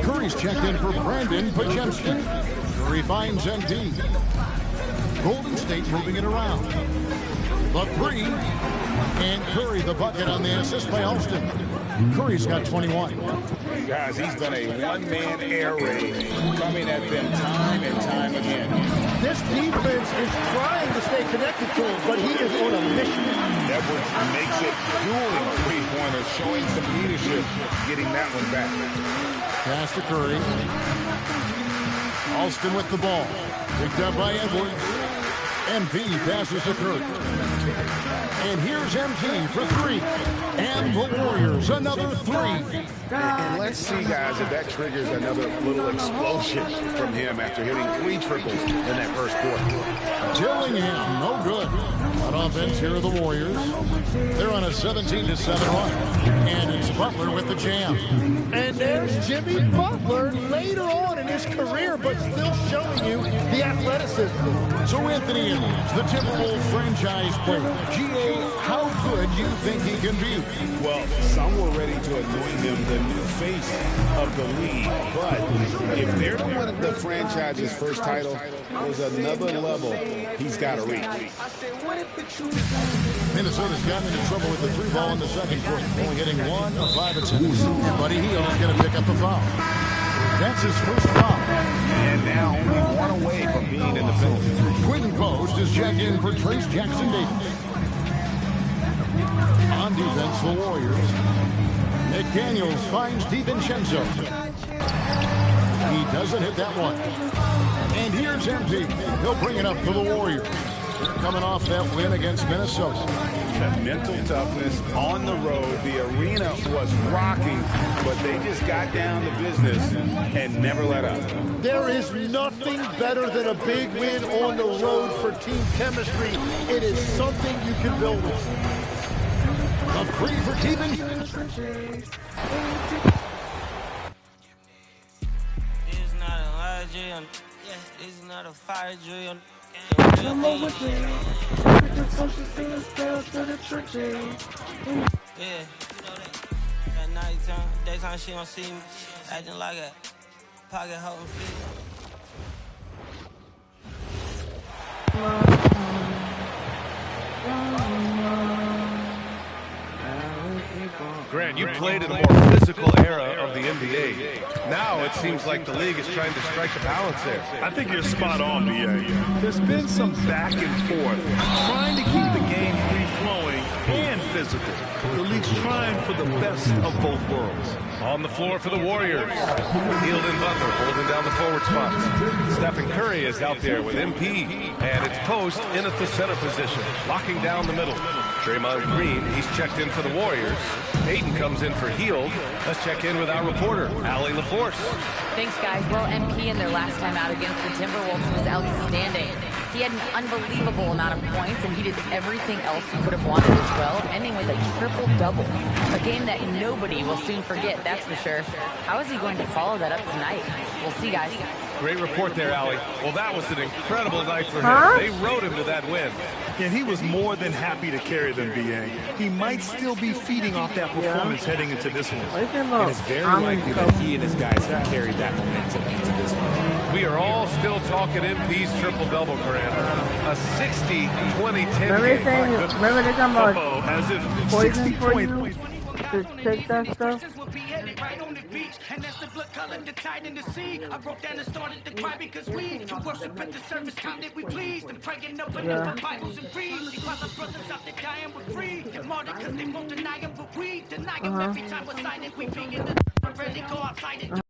Curry's checked in for Brandon Pajemski. Curry finds MP. Golden State moving it around. The 3. And Curry the bucket on the assist by Alston. Curry's got 21. Guys, he's been a one-man air raid coming at them time and time again. This defense is trying to stay connected to him, but he is on a mission. Edwards makes it dueling three-pointers, showing some leadership, getting that one back. Pass to Curry. Alston with the ball. Picked up by Edwards. MP passes to Curry. And here's MP for three. And the Warriors, another three. And let's see, guys, if that triggers another little explosion from him after hitting 3 triples in that first quarter. Dillingham, no good. On offense, here are the Warriors. They're on a 17-7 run. And it's Butler with the jam. And there's Jimmy Butler later on in his career, but still showing you the athleticism. So Anthony Edwards, the Timberwolves franchise player. GA, how good you think he can be? Well, some were ready to anoint him the new face of the league. But if they're to win the franchise's first title, there's another level he's got to reach. Minnesota's gotten into trouble with the 3 ball in the second quarter, only hitting 1 of 5 attempts. And Buddy Hield is going to pick up the foul. That's his first foul. And now only 1 away from being in the penalty. Quinn Post is checked in for Trace Jackson-Davis. On defense, the Warriors. Nick Daniels finds DiVincenzo. He doesn't hit that one. And here's MP. He'll bring it up for the Warriors. Coming off that win against Minnesota. The mental toughness on the road. The arena was rocking, but they just got down to business and never let up. There is nothing better than a big win on the road for team chemistry. It is something you can build with. A free for Keevan. It's not a high drill. It's not a fire drill. Come over here. Yeah, at nighttime, daytime she don't see me, acting like a pocket holding feet. Grant, you played in a more physical era of the NBA. Now it seems like the league is trying to strike a balance there. I think you're spot on, BA. There's been some back and forth, trying to keep the game free-flowing and physical. The league's trying for the best of both worlds. On the floor for the Warriors. Hield and Butler holding down the forward spots. Stephen Curry is out there with MP. And it's Post in at the center position, locking down the middle. Draymond Green, he's checked in for the Warriors. Peyton comes in for Hield. Let's check in with our reporter, Allie LaForce. Thanks, guys. Well, MP in their last time out against the Timberwolves was outstanding. He had an unbelievable amount of points, and he did everything else he could have wanted as well, ending with a triple-double. A game that nobody will soon forget, that's for sure. How is he going to follow that up tonight? We'll see, guys. Great report there, Allie. Well, that was an incredible night for him. They rode him to that win. And he was more than happy to carry them, BA. He might still be feeding off that performance heading into this one. And it's very likely that he and his guys have carried that momentum into this one. We are all still talking MP's triple-double, Grant. A 60-20-10 Remember they talking about as if poison for you to take that stuff? And that's the blood color, the tide in the sea. I broke down and started to cry because we to worship at the service time that we pleased. And praying up and up Bibles and read. See, while the brothers out there dying, we're free. They're martyred because they won't deny him, but we deny him every time we're silent. We be in the rarely go outside and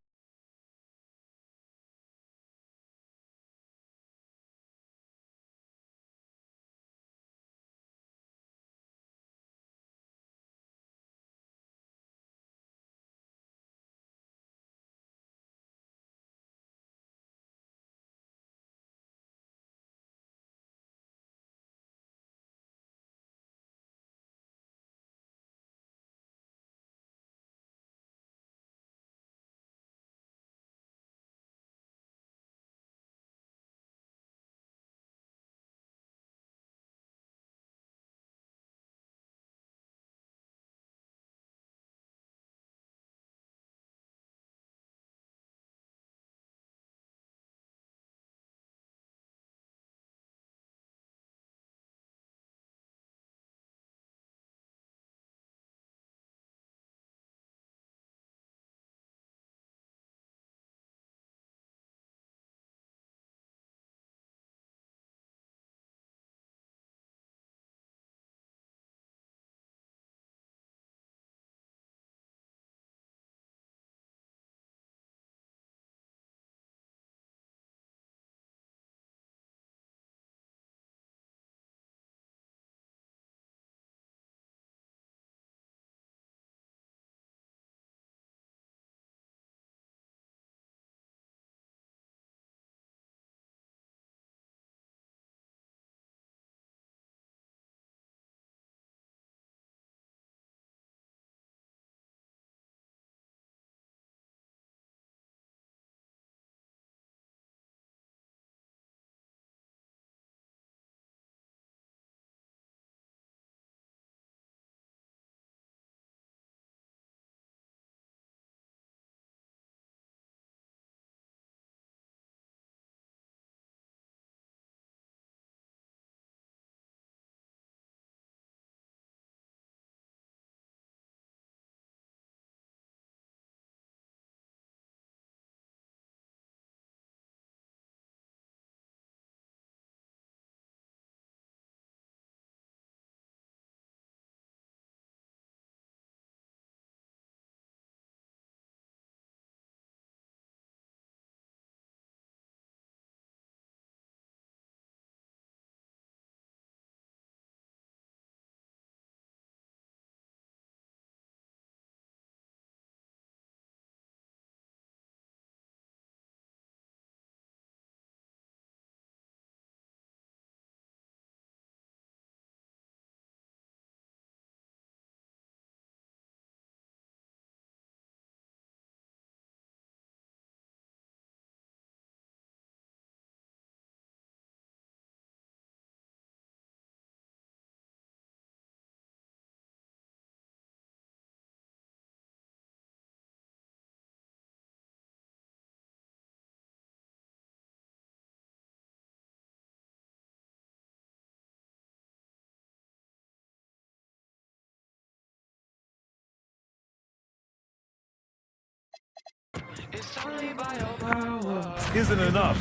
Isn't enough.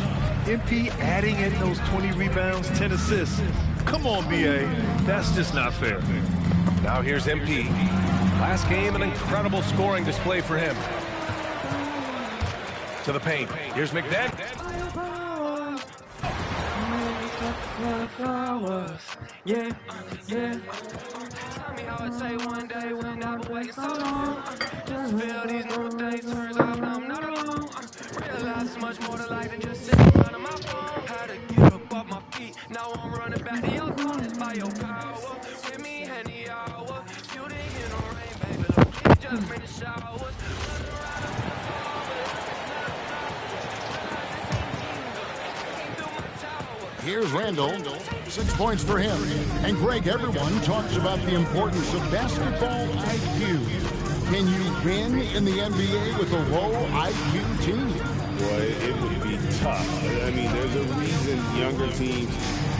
MP adding in those 20 rebounds, 10 assists. Come on, BA. That's just not fair. Now here's MP. Last game, an incredible scoring display for him. To the paint. Here's McDaniels. Yeah, yeah. Tell me how it take one day when I've been waiting so long. Just feel these new things, turns out I'm not alone. Realize it's much more to life than just sitting around on my phone. Had to get up off my feet, now I'm running back to your throne. It's by your power, with me any hour. You didn't hear no rain, baby, look, please just bring the showers. Here's Randall, 6 points for him. And Greg, everyone talks about the importance of basketball IQ. Can you win in the NBA with a low IQ team? Boy, it would be tough. I mean, there's a reason younger teams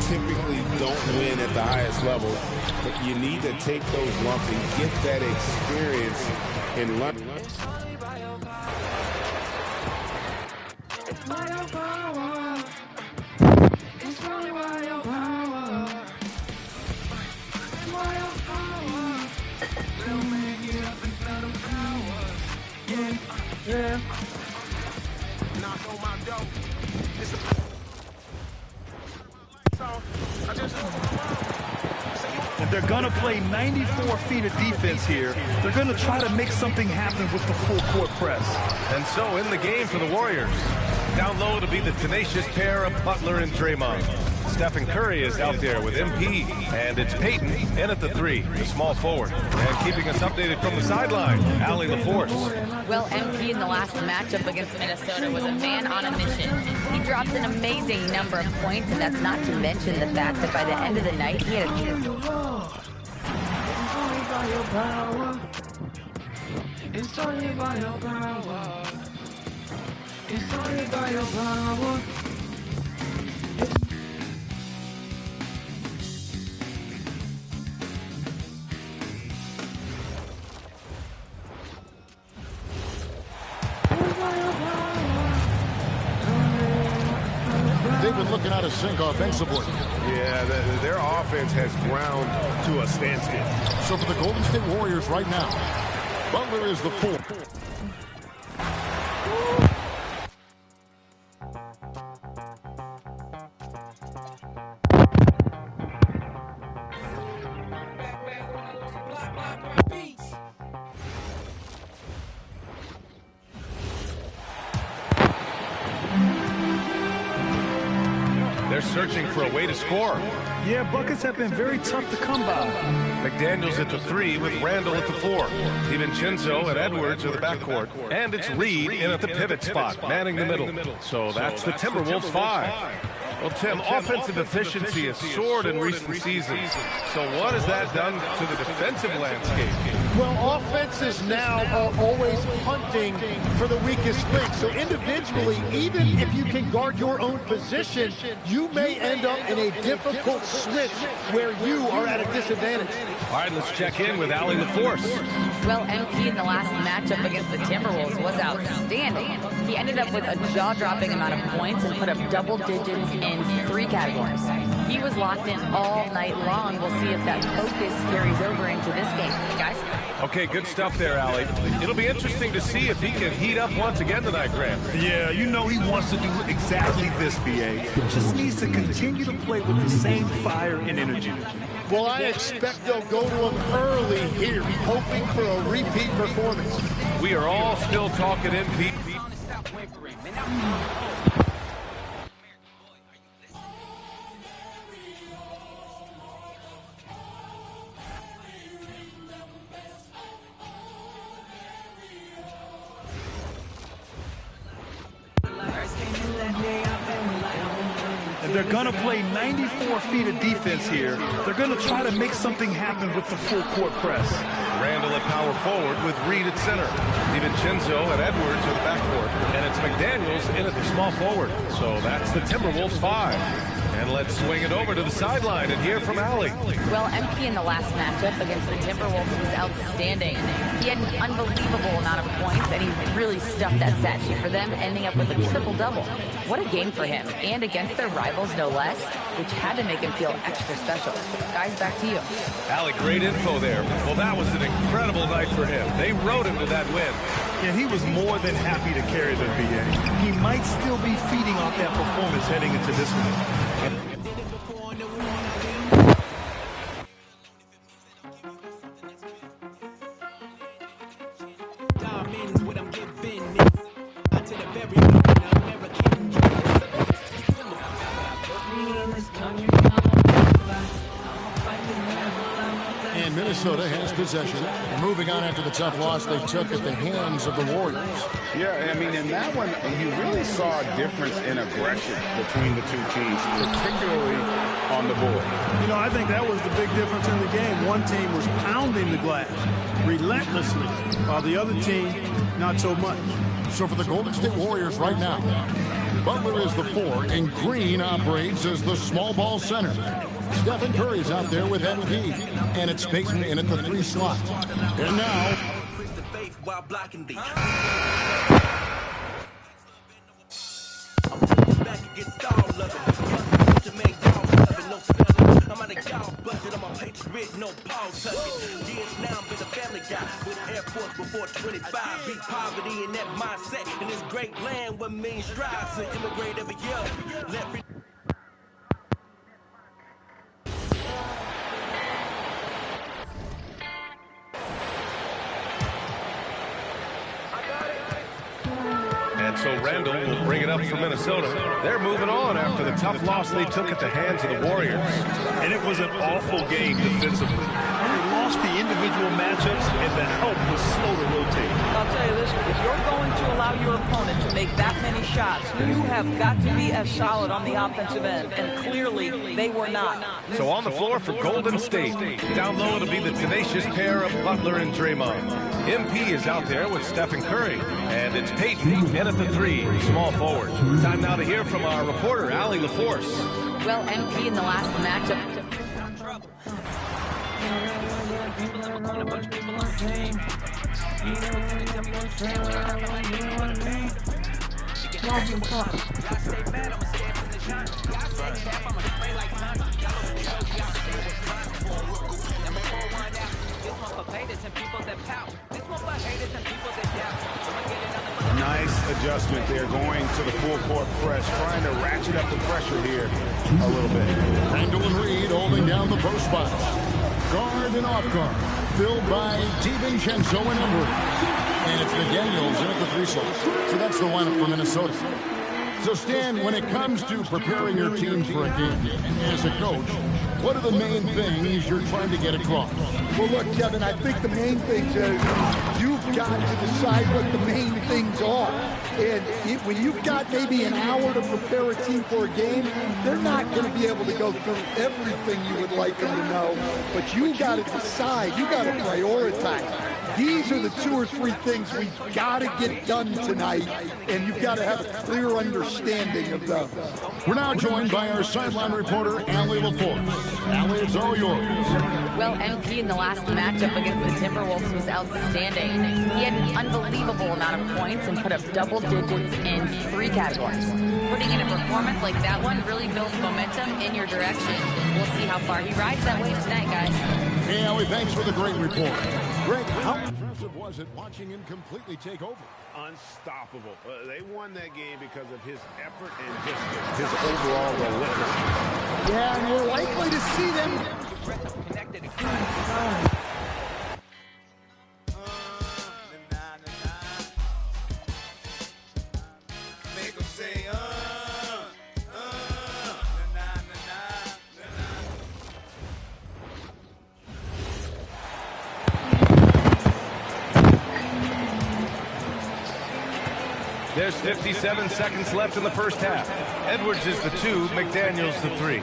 typically don't win at the highest level, but you need to take those lumps and get that experience in London. Yeah. Knock on my door. If they're going to play 94 feet of defense here, they're going to try to make something happen with the full court press. And so in the game for the Warriors. Down low to be the tenacious pair of Butler and Draymond. Stephen Curry is out there with MP, and it's Peyton in at the 3, the small forward. And keeping us updated from the sideline, Allie LaForce. Well, MP in the last matchup against Minnesota was a man on a mission. He dropped an amazing number of points, and that's not to mention the fact that by the end of the night, he had It's only by your power. It's only by your power. They've been looking out of sync offensively. Yeah, their offense has ground to a standstill. So for the Golden State Warriors right now, Butler is the 4. They're searching for a way to score. Yeah, buckets have been very tough to come by. McDaniels at the 3 with Randall at the 4. DiVincenzo and Edwards are the backcourt. And it's Reed in at the pivot spot, manning the middle. So that's the Timberwolves 5. Well, Tim, offensive efficiency has soared in recent seasons. So what has that done to the defensive landscape? Well, offenses now are always hunting for the weakest link. So individually, even if you can guard your own position, you may end up in a difficult switch where you are at a disadvantage. All right, let's check in with Allie LaForce. Well, MP in the last matchup against the Timberwolves was outstanding. He ended up with a jaw-dropping amount of points and put up double digits in 3 categories. He was locked in all night long. We'll see if that focus carries over into this game. Guys? Okay, good stuff there, Allie. It'll be interesting to see if he can heat up once again tonight, Graham. Yeah, you know he wants to do exactly this, BA. Just needs to continue to play with the same fire and energy. Well, I expect they'll go to him early here, hoping for a repeat performance. We are all still talking MP. If they're going to play 94 feet of defense here, they're going to try to make something happen with the full court press. Randall at power forward with Reed at center. DiVincenzo and Edwards are the backcourt. And it's McDaniels in at the small forward. So that's the Timberwolves 5. And let's swing it over to the sideline and hear from Allie. Well, MP in the last matchup against the Timberwolves was outstanding. He had an unbelievable amount of points, and he really stuffed that stat sheet for them, ending up with a triple-double. What a game for him, and against their rivals, no less, which had to make him feel extra special. Guys, back to you. Allie, great info there. Well, that was an incredible night for him. They rode him to that win. Yeah, he was more than happy to carry the NBA. He might still be feeding off that performance heading into this one. And Minnesota has possession. And moving on after the tough loss they took at the hands of the Warriors. Yeah, I mean, in that one, you really saw a difference in aggression between the two teams, particularly on the board. You know, I think that was the big difference in the game. One team was pounding the glass relentlessly, while the other team, not so much. So for the Golden State Warriors right now, Butler is the 4, and Green operates as the small ball center. Stephen Curry's out there with MP, and it's Peyton in at the 3 slot. And now, no pause tucking. Years now, been a family guy with Air Force before 25. Beat poverty in that mindset in this great land where millions strive to immigrate every year. And so Randall will bring it up for Minnesota. They're moving on after the tough loss they took at the hands of the Warriors. And it was an awful game defensively. They lost the individual matchups, and the help was slow to rotate. I'll tell you this, if you're going to allow your opponent to make that many shots, you have got to be as solid on the offensive end, and clearly they were not. So on the floor for Golden State. Down low it'll be the tenacious pair of Butler and Draymond. MP is out there with Stephen Curry, and it's Peyton in at the 3, small forward. Time now to hear from our reporter, Allie LaForce. Well, MP in the last matchup. Nice adjustment there, going to the full court press, trying to ratchet up the pressure here a little bit. Randall and Reed holding down the post spots. Guard and off guard, filled by DiVincenzo and Edwards. And it's McDaniels in at the 3 slot. So that's the lineup for Minnesota. So Stan, when it comes to preparing your team for a game, as a coach, what are the main things you're trying to get across? Well, look, Kevin, I think the main things is you've got to decide what the main things are. And when you've got maybe an hour to prepare a team for a game, they're not going to be able to go through everything you would like them to know. But you got to decide. You got to prioritize. These are the 2 or 3 things we've got to get done tonight, and you've got to have a clear understanding of those. We're now joined by our sideline reporter, Allie LaForce. Allie, it's all yours. Well, MP in the last matchup against the Timberwolves was outstanding. He had an unbelievable amount of points and put up double digits in 3 categories. Putting in a performance like that one really builds momentum in your direction. We'll see how far he rides that wave tonight, guys. Hey, Allie, thanks for the great report. Greg, how impressive was it watching him completely take over? Unstoppable. They won that game because of his effort and just his overall relentlessness. Yeah, and we're likely to see them. There's 57 seconds left in the first half. Edwards is the 2, McDaniels the 3.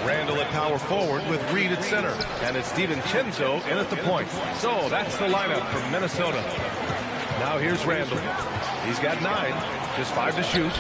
Randall at power forward with Reed at center. And it's DiVincenzo in at the point. So that's the lineup from Minnesota. Now here's Randall. He's got 9, just 5 to shoot.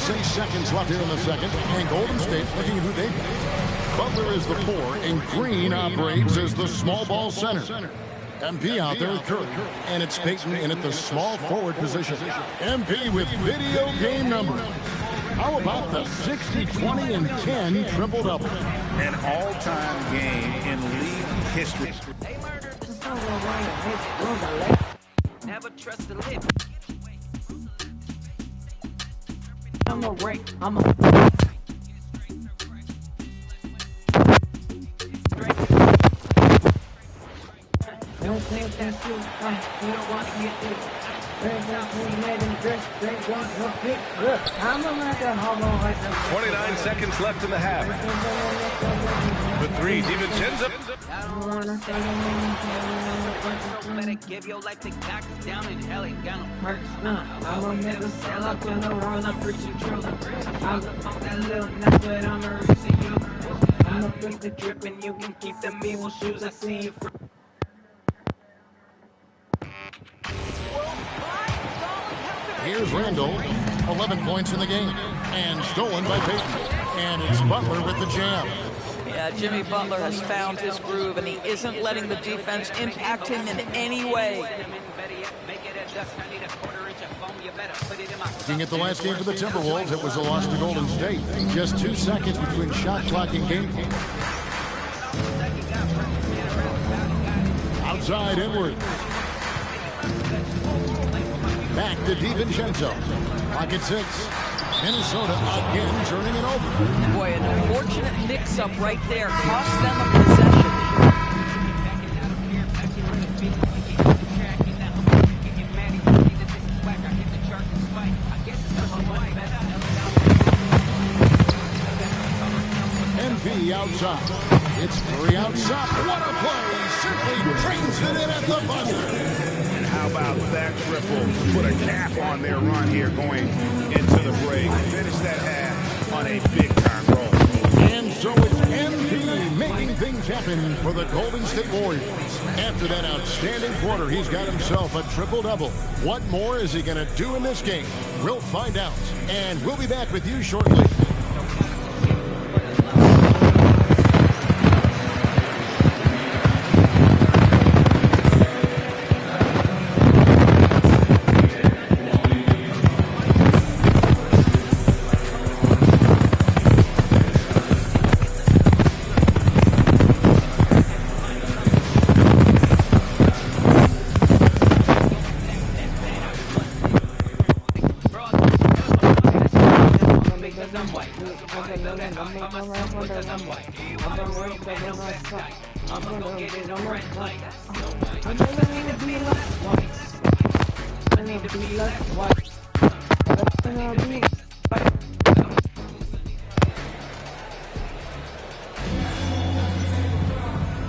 36 seconds left here in the second, and Golden State looking at who they got. Butler is the 4, and Green operates as the small ball center. MP out there with Curry, and it's Payton in at the small forward position. MP with video game number. How about the 60, 20, and 10 triple-double? An all-time game in league history. Never trust the lip. I'm a break. I'm a. Don't think that's you. You don't want to get this. I'm a mother homo. 29 seconds left in the half. The 3, DiVincenzo. Give your life to doctors down in hell ain't got no perks. I'm a never sell up on the roll. I'm preaching truth. I'm that little nut, but I'm a reason you. I'm a push the drip and you can keep them evil shoes. I see you. Here's Randall, 11 points in the game, and stolen by Payton. And it's Butler with the jam. Yeah, Jimmy Butler has found his groove, and he isn't letting the defense impact him in any way. Looking at the last game for the Timberwolves, it was a loss to Golden State. Just 2 seconds between shot clock and game clock. Outside, inward. Back to DiVincenzo. Pocket 6. Minnesota again turning it over. Boy, an unfortunate mix-up right there. Cost them a possession. NB outside. It's Curry outside. What a play. Simply trains it in at the buzzer. How about that triple? Put a cap on their run here going into the break. Finish that half on a big-time roll. And so it's MP making things happen for the Golden State Warriors. After that outstanding quarter, he's got himself a triple-double. What more is he going to do in this game? We'll find out. And we'll be back with you shortly.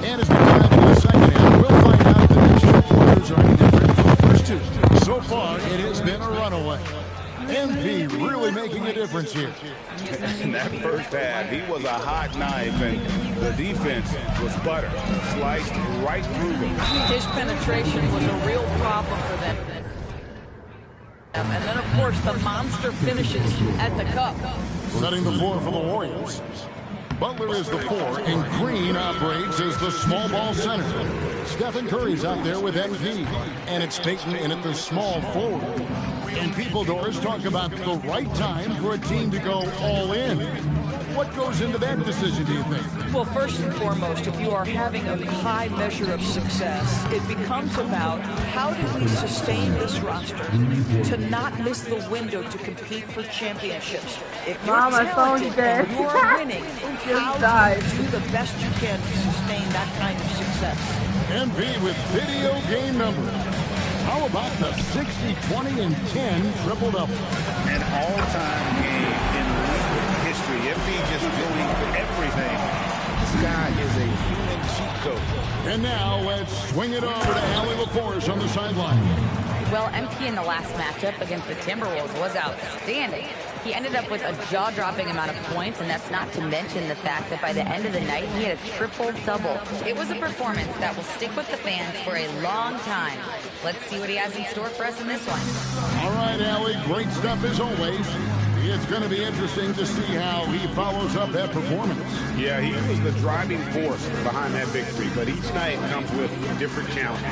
And as we come back into the second half, we'll find out the next two quarters are any different from the first two. So far, it has been a runaway. MP really making a difference here. In that first half, he was a hot knife, and the defense was butter. Sliced right through them. His penetration was a real problem for them. And then, of course, the monster finishes at the cup. Setting the floor for the Warriors. Butler is the 4, and Green operates as the small ball center. Stephen Curry's out there with MP, and it's Payton in at the small forward. And people, Doris, talk about the right time for a team to go all in. What goes into that decision, do you think? Well, first and foremost, if you are having a high measure of success, it becomes about how do we sustain this roster to not miss the window to compete for championships. If you're talented and you are winning, how do you do the best you can to sustain that kind of success? MV with video game number. How about the 60, 20, and 10 triple-double? An all-time game in league history. MB just doing everything. This guy is a human cheat code. And now let's swing it over to Allie LaForce on the sideline. Well, MP in the last matchup against the Timberwolves was outstanding. He ended up with a jaw-dropping amount of points, and that's not to mention the fact that by the end of the night, he had a triple-double. It was a performance that will stick with the fans for a long time. Let's see what he has in store for us in this one. All right, Allie, great stuff as always. It's going to be interesting to see how he follows up that performance. Yeah, he was the driving force behind that victory, but each night comes with different challenges.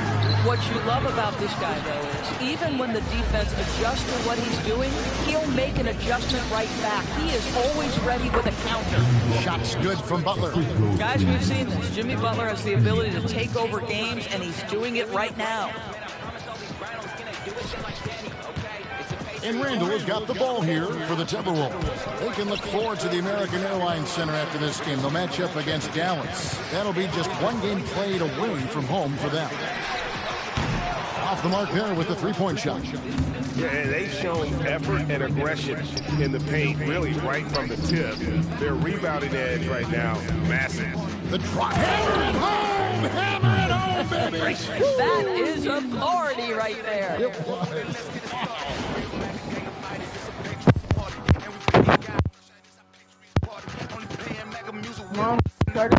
What you love about this guy, though, is even when the defense adjusts to what he's doing, he'll make an adjustment right back. He is always ready with a counter. Shots good from Butler. Guys, we've seen this. Jimmy Butler has the ability to take over games, and he's doing it right now. And Randall has got the ball here for the Timberwolves. They can look forward to the American Airlines Center after this game. They'll match up against Dallas. That'll be just one game played away from home for them. Off the mark there with the three-point shot. Yeah, and they've shown effort and aggression in the paint, really right from the tip. Their rebounding edge right now, massive. The drop. Hammer it home! Hammer it home, baby! That is authority right there. It was. Mom, Real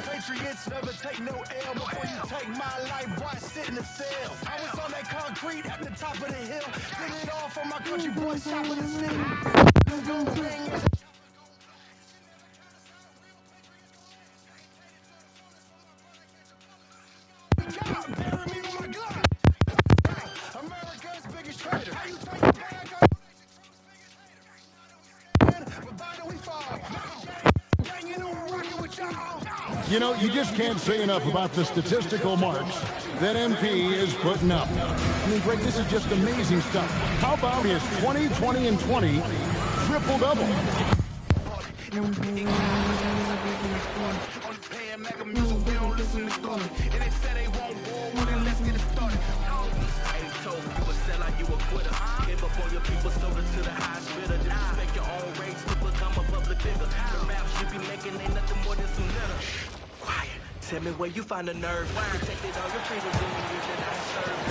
patriots never take no L before you take my life. Boy, sit in the cell. I was on that concrete at the top of the hill. Did it all for my country, boy, top of the city. Bury me with my gun. America's biggest traitor. How you take it back? You know, you just can't say enough about the statistical marks that MP is putting up. I mean, Greg, this is just amazing stuff. How about his 20, 20, and 20 triple-double? Tell me where you find the nerve. Protected all your freedoms in the years that I served.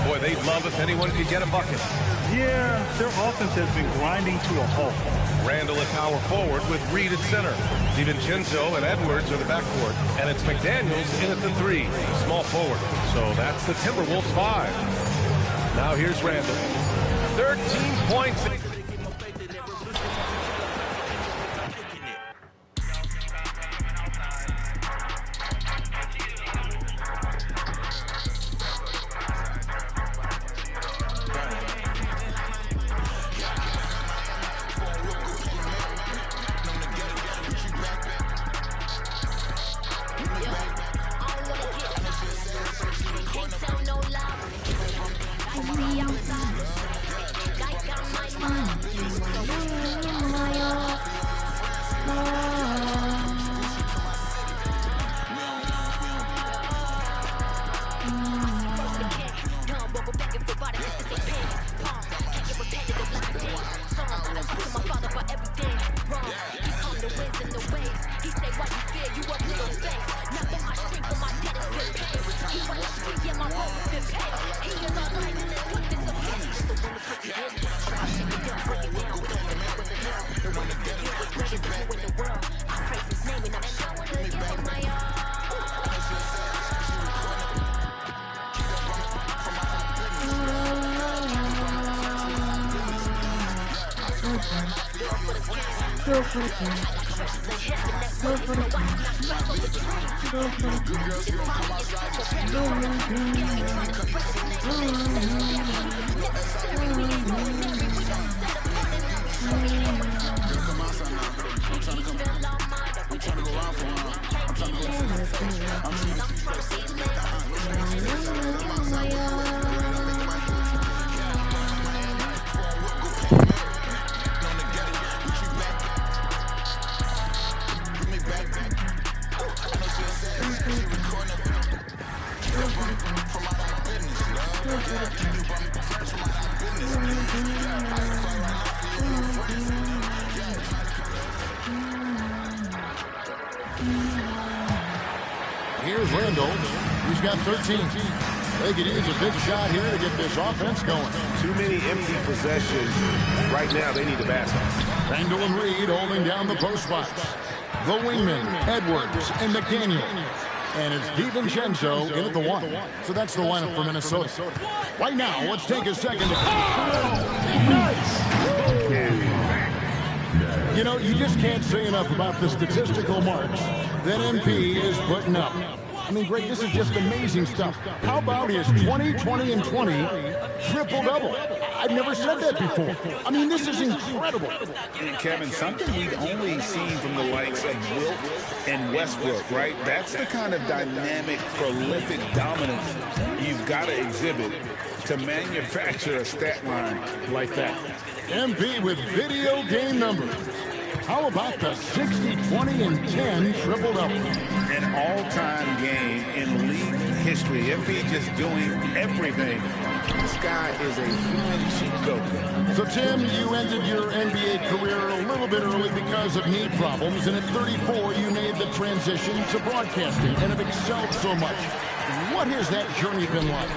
Boy, they'd love if anyone could get a bucket. Yeah, their offense has been grinding to a halt. Randall at power forward with Reed at center. DiVincenzo and Edwards are the backcourt. And it's McDaniels in at the three, small forward. So that's the Timberwolves 5. Now here's Randall. 13 points. Here's Randall. He's got 13. They could use a big shot here to get this offense going. Too many empty possessions. Right now, they need a basket. Randall and Reed holding down the post box. The wingmen, Edwards and McDaniel. And it's DiVincenzo in at the 1. So that's the lineup for Minnesota. Right now, let's take a second to... Nice! You know, you just can't say enough about the statistical marks that MP is putting up. I mean, Greg, this is just amazing stuff. How about his 20, 20, and 20 triple-double? I've never said that before. I mean, this is incredible. And Kevin, something we've only seen from the likes of Wilt and Westbrook, right? That's the kind of dynamic, prolific dominance you've got to exhibit to manufacture a stat line like that. MP with video game numbers. How about the 60, 20, and 10 triple-double? An all-time game in league history. MP just doing everything. This guy is a human cheat code. So, Tim, you ended your NBA career a little bit early because of knee problems, and at 34, you made the transition to broadcasting and have excelled so much. What has that journey been like?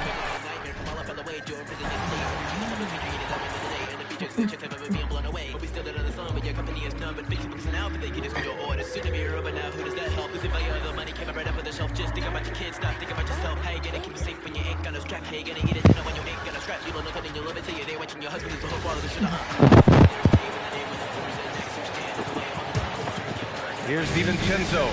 Here's DiVincenzo,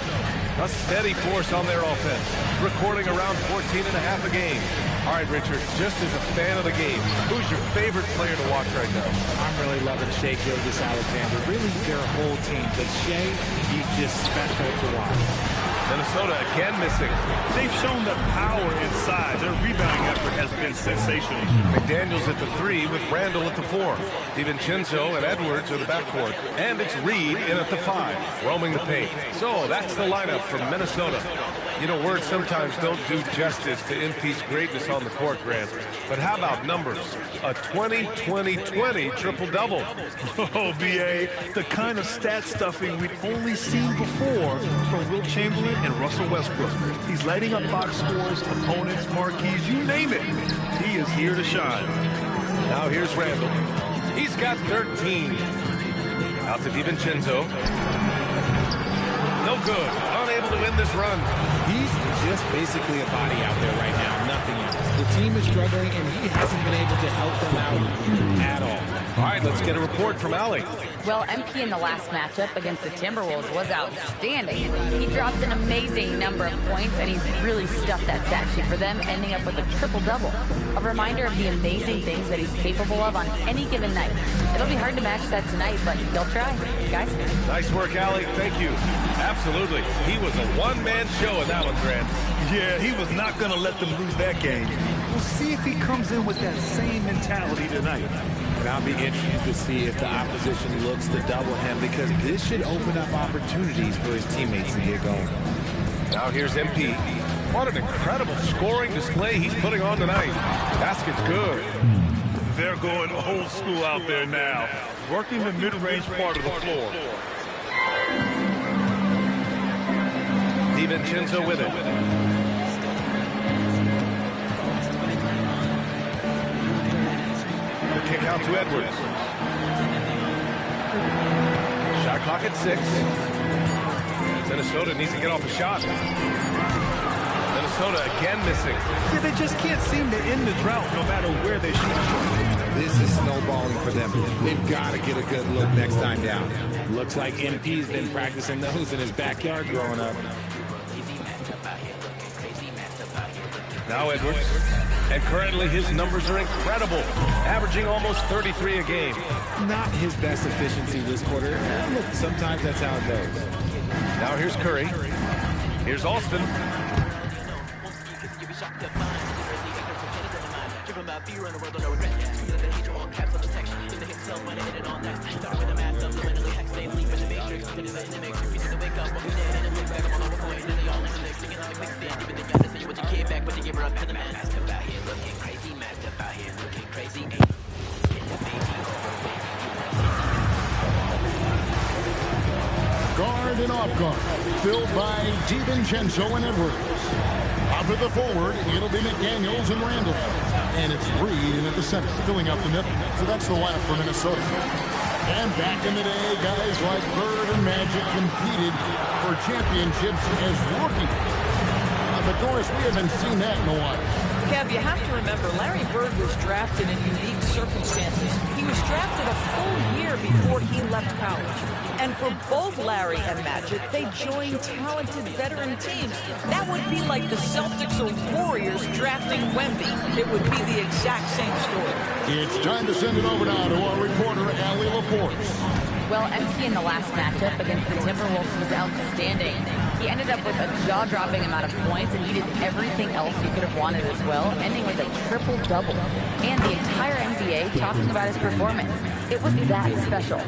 a steady force on their offense, recording around 14 and a half a game. All right, Richard, just as a fan of the game, who's your favorite player to watch right now? I'm really loving Shai Gilgeous-Alexander. Really, their whole team. But Shai, he's just special to watch. Minnesota again missing. They've shown the power inside. Their rebounding effort has been sensational. McDaniels at the 3 with Randall at the 4. DiVincenzo and Edwards are the backcourt. And it's Reed in at the 5, roaming the paint. So that's the lineup from Minnesota. You know, words sometimes don't do justice to MP's greatness on the court, Grant. But how about numbers? A 20-20-20 triple-double. Oh, B.A., the kind of stat stuffing we'd only seen before from Wilt Chamberlain and Russell Westbrook. He's lighting up box scores, opponents, marquees, you name it. He is here to shine. Now here's Randall. He's got 13. Out to DiVincenzo. No good. Unable to win this run. He's just basically a body out there right now, nothing else. The team is struggling, and he hasn't been able to help them out at all. All right, let's get a report from Allie. Well, MP in the last matchup against the Timberwolves was outstanding. He dropped an amazing number of points, and he really stuffed that stat sheet for them, ending up with a triple-double. A reminder of the amazing things that he's capable of on any given night. It'll be hard to match that tonight, but he'll try. Guys? Nice work, Allie. Thank you. Absolutely. He was a one-man show in that one, Grant. Yeah, he was not going to let them lose that game. We'll see if he comes in with that same mentality tonight. And I'll be interested to see if the opposition looks to double him, because this should open up opportunities for his teammates to get going. Now here's MP. What an incredible scoring display he's putting on tonight. Basket's good. They're going old school out there now, working the mid-range part of the floor. DiVincenzo with it. The kick out to Edwards. Shot clock at 6. Minnesota needs to get off a shot. Minnesota again missing. Yeah, they just can't seem to end the drought no matter where they shoot. This is snowballing for them. They've got to get a good look next time down. Looks like MP's been practicing those in his backyard growing up. Now Edwards. And currently his numbers are incredible, averaging almost 33 a game. Not his best efficiency this quarter. Look, sometimes that's how it goes. Now here's Curry. Here's Austin. Guard and off guard, filled by DiVincenzo and Edwards. Out to the forward, it'll be McDaniels and Randall. And it's Reed in at the center, filling out the middle. So that's the lineup for Minnesota. And back in the day, guys like Bird and Magic competed for championships as rookies. but Doris, we haven't seen that in a while. Kev, you have to remember, Larry Bird was drafted in unique circumstances. He was drafted a full year before he left college. And for both Larry and Magic, they joined talented veteran teams. That would be like the Celtics or Warriors drafting Wemby. It would be the exact same story. It's time to send it over now to our reporter, Allie LaForce. Well, MP in the last matchup against the Timberwolves was outstanding. He ended up with a jaw-dropping amount of points, and he did everything else he could have wanted as well, ending with a triple-double. And the entire NBA talking about his performance. It was that special.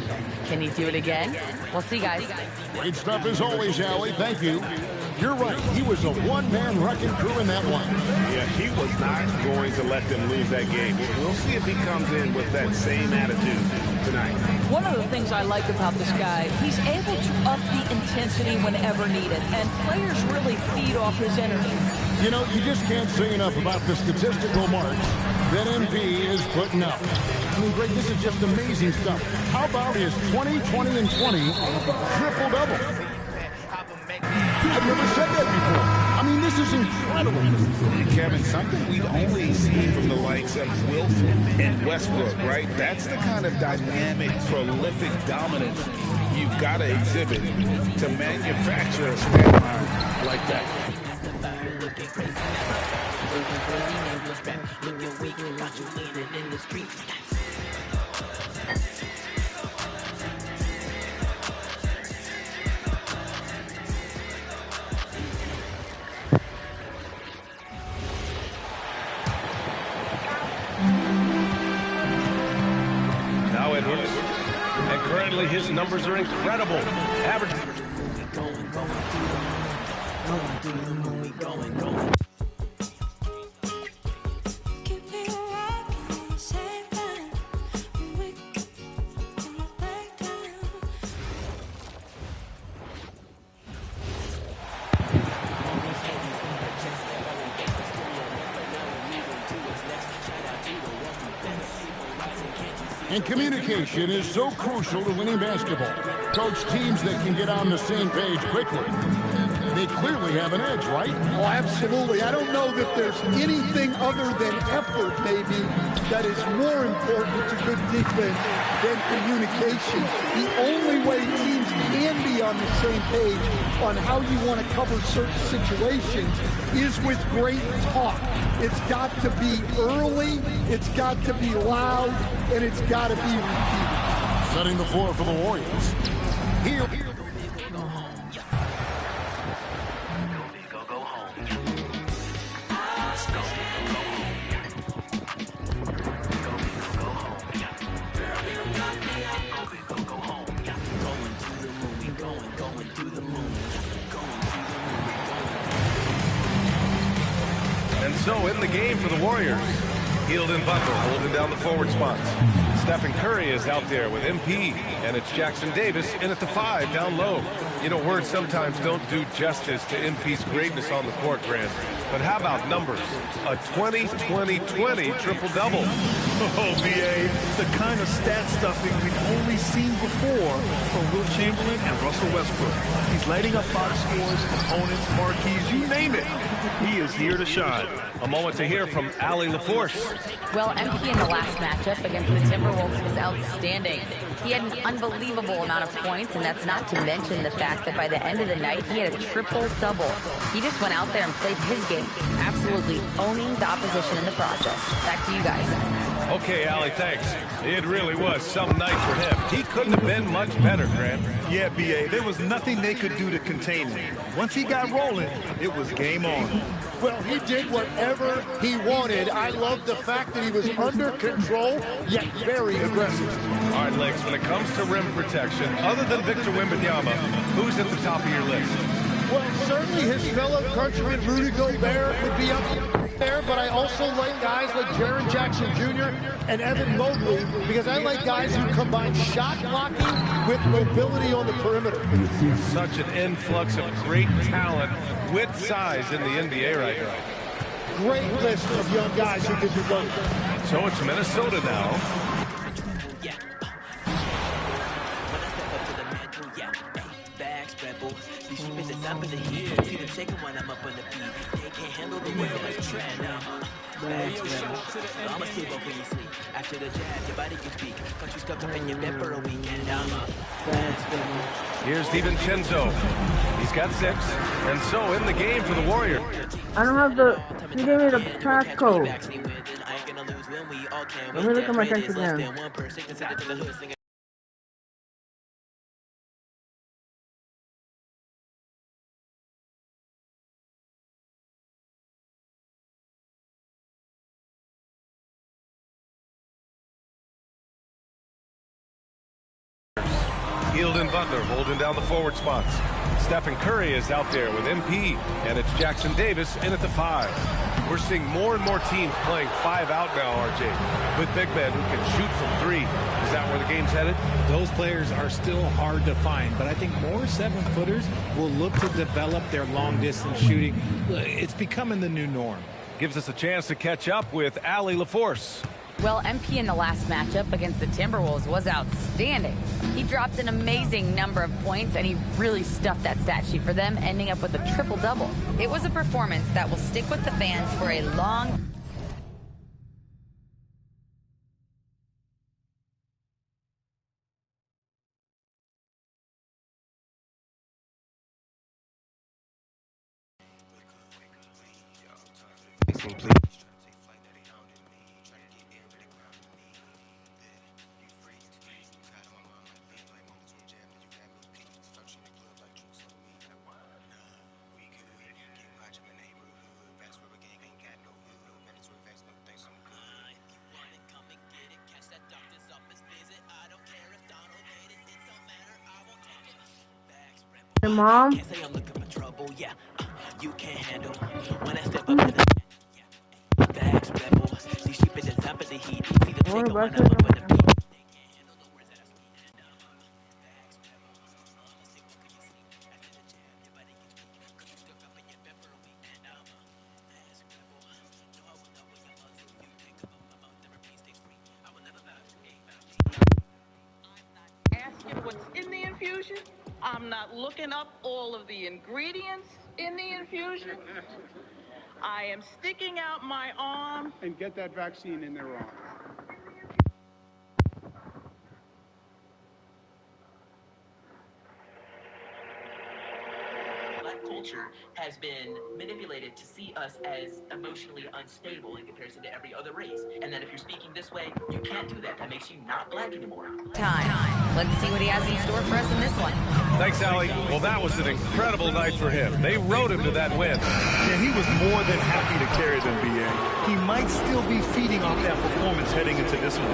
Can he do it again? We'll see, guys. Great stuff as always, Allie. Thank you. You're right. He was a one-man wrecking crew in that one. Yeah, he was not going to let them lose that game. We'll see if he comes in with that same attitude tonight. One of the things I like about this guy, he's able to up the intensity whenever needed, and players really feed off his energy. You know, you just can't say enough about the statistical marks that MP is putting up. I mean, Greg, this is just amazing stuff. How about his 20, 20, and 20 triple-double? I've never said that before. I mean, this is incredible. Kevin, something we've only seen from the likes of Wilt and Westbrook, right? That's the kind of dynamic, prolific dominance you've got to exhibit to manufacture a stat line like that. Now Edwards. And currently his numbers are incredible. Average. And communication is so crucial to winning basketball. Coach, teams that can get on the same page quickly, they clearly have an edge, right? Oh, absolutely. I don't know that there's anything other than effort, maybe, that is more important to good defense than communication. The only way teams can be on the same page on how you want to cover certain situations is with great talk. It's got to be early, it's got to be loud, and it's got to be repeated. Setting the floor for the Warriors. Here. And so in the game for the Warriors, Hield and Butler holding down the forward spots. Stephen Curry is out there with MP, and it's Jackson Davis in at the 5 down low. You know, words sometimes don't do justice to MP's greatness on the court, Grant. But how about numbers? A 20-20-20 triple-double. Oh, BA, the kind of stat stuffing we've only seen before from Wilt Chamberlain and Russell Westbrook. He's lighting up box scores, opponents, marquees, you name it. He is here to shine. A moment to hear from Allie LaForce. Well, MP in the last matchup against the Timberwolves was outstanding. He had an unbelievable amount of points, and that's not to mention the fact that by the end of the night, he had a triple-double. He just went out there and played his game, absolutely owning the opposition in the process. Back to you guys. Okay, Allie, thanks. It really was some night for him. He couldn't have been much better, Grant. Yeah, BA, there was nothing they could do to contain him. Once he got rolling, it was game on. Well, he did whatever he wanted. I love the fact that he was under control, yet very aggressive. All right, Legs, when it comes to rim protection, other than Victor Wembanyama, who's at the top of your list? Well, certainly his fellow countryman Rudy Gobert would be up there, but I also like guys like Jaren Jackson Jr. and Evan Mobley because I like guys who combine shot blocking with mobility on the perimeter. Such an influx of great talent with size in the NBA right now. Great list of young guys who can do both. So it's Minnesota now. These shit bitches up in the hill. See them shaking when I'm up on the beat. can't handle the way I tread. Hey, yo, shout out to the NBA. I'ma sleep up when you sleep. After the jab, your body can speak. Got you stuck up in your bed for a weekend. Here's DiVincenzo. He's got 6, and so in the game for the Warriors. I don't have the. He gave me the passcode. Let me look at my text again. Hield and Butler holding down the forward spots. Stephen Curry is out there with MP, and it's Jackson Davis in at the 5. We're seeing more and more teams playing 5 out now, RJ, with big men who can shoot from 3. Is that where the game's headed? Those players are still hard to find, but I think more 7-footers will look to develop their long-distance shooting. It's becoming the new norm. Gives us a chance to catch up with Allie LaForce. Well, MP in the last matchup against the Timberwolves was outstanding. He dropped an amazing number of points, and he really stuffed that stat sheet for them, ending up with a triple-double. It was a performance that will stick with the fans for a long Hey, Mom. Can't say I'm looking for trouble, yeah. You can't handle when I step up to the facts, rebel. See, she been designed for the heat. See the take when I'm up with the beat. Asking what's in the infusion. I'm not looking up all of the ingredients in the infusion. I am sticking out my arm. And get that vaccine in their arm. Black culture has been manipulated to see us as emotionally unstable in comparison to every other race. And that if you're speaking this way, you can't do that. That makes you not black anymore. time. Let's see what he has in store for us in this one. Thanks, Allie. Well, that was an incredible night for him. They rode him to that win. Yeah, he was more than happy to carry them, BA. He might still be feeding off that performance heading into this one.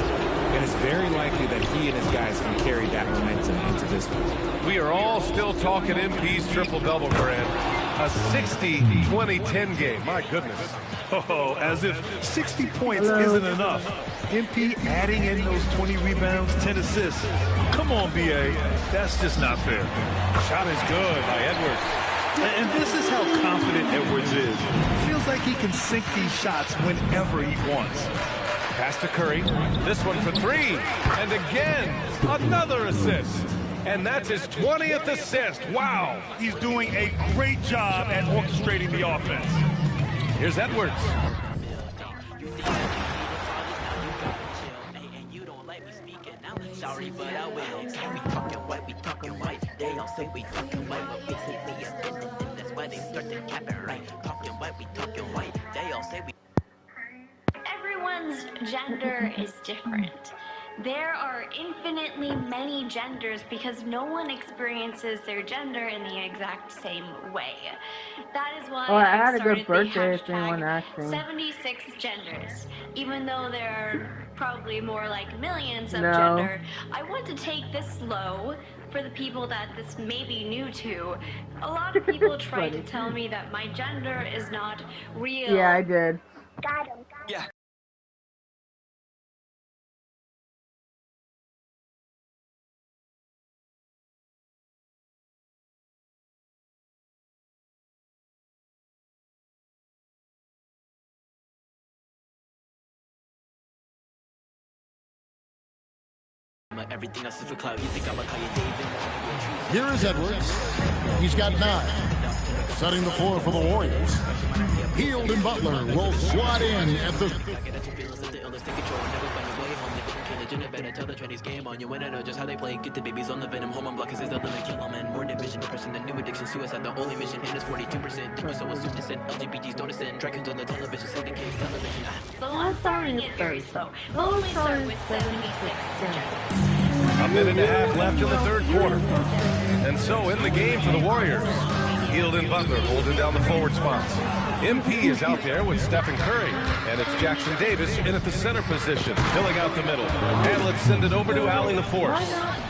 And it's very likely that he and his guys can carry that momentum into this one. We are all still talking MP's triple-double, Grant. A 60-20-10 game. My goodness. Oh, as if 60 points isn't enough. MP adding in those 20 rebounds, 10 assists. Come on, BA. That's just not fair. Shot is good by Edwards. And this is how confident Edwards is. Feels like he can sink these shots whenever he wants. Pass to Curry. This one for 3. And again, another assist. And that's his 20th assist. Wow. He's doing a great job at orchestrating the offense. Here's Edwards. Sorry, but I will. We talking white. They all say we talking white, but we say we offended. That's why they start to cap it right. Talking white. They all say we. Everyone's gender is different. There are infinitely many genders because no one experiences their gender in the exact same way. That is why I had a started good birthday the if anyone asked me. 76 genders. Even though there are probably more like millions of No. gender, I want to take this slow for the people that this may be new to. A lot of people try to tell me that my gender is not real. Yeah, I did. Got him. Yeah. Everything else is for cloud. You think I'ma call you David? Here is Edwards. He's got 9. Setting the floor for the Warriors. Hield and Butler will slot in at the... Better tell the Chinese game on you when I know just how they play. Get the babies on the venom. Home blockers is the limit. Kill them and more division. Depression, the new addiction. Suicide, the only mission. And it's 42%. True, so it's innocent. LGBTs don't ascend. Dragons on the television. Syndicates television. The last song is very slow. The only song with 76 A minute and a half left in the third quarter. And so in the game for the Warriors, Hield and Butler holding down the forward spots. MP is out there with Stephen Curry, and it's Jackson Davis in at the center position, filling out the middle. And let's send it over to Allie LaForce.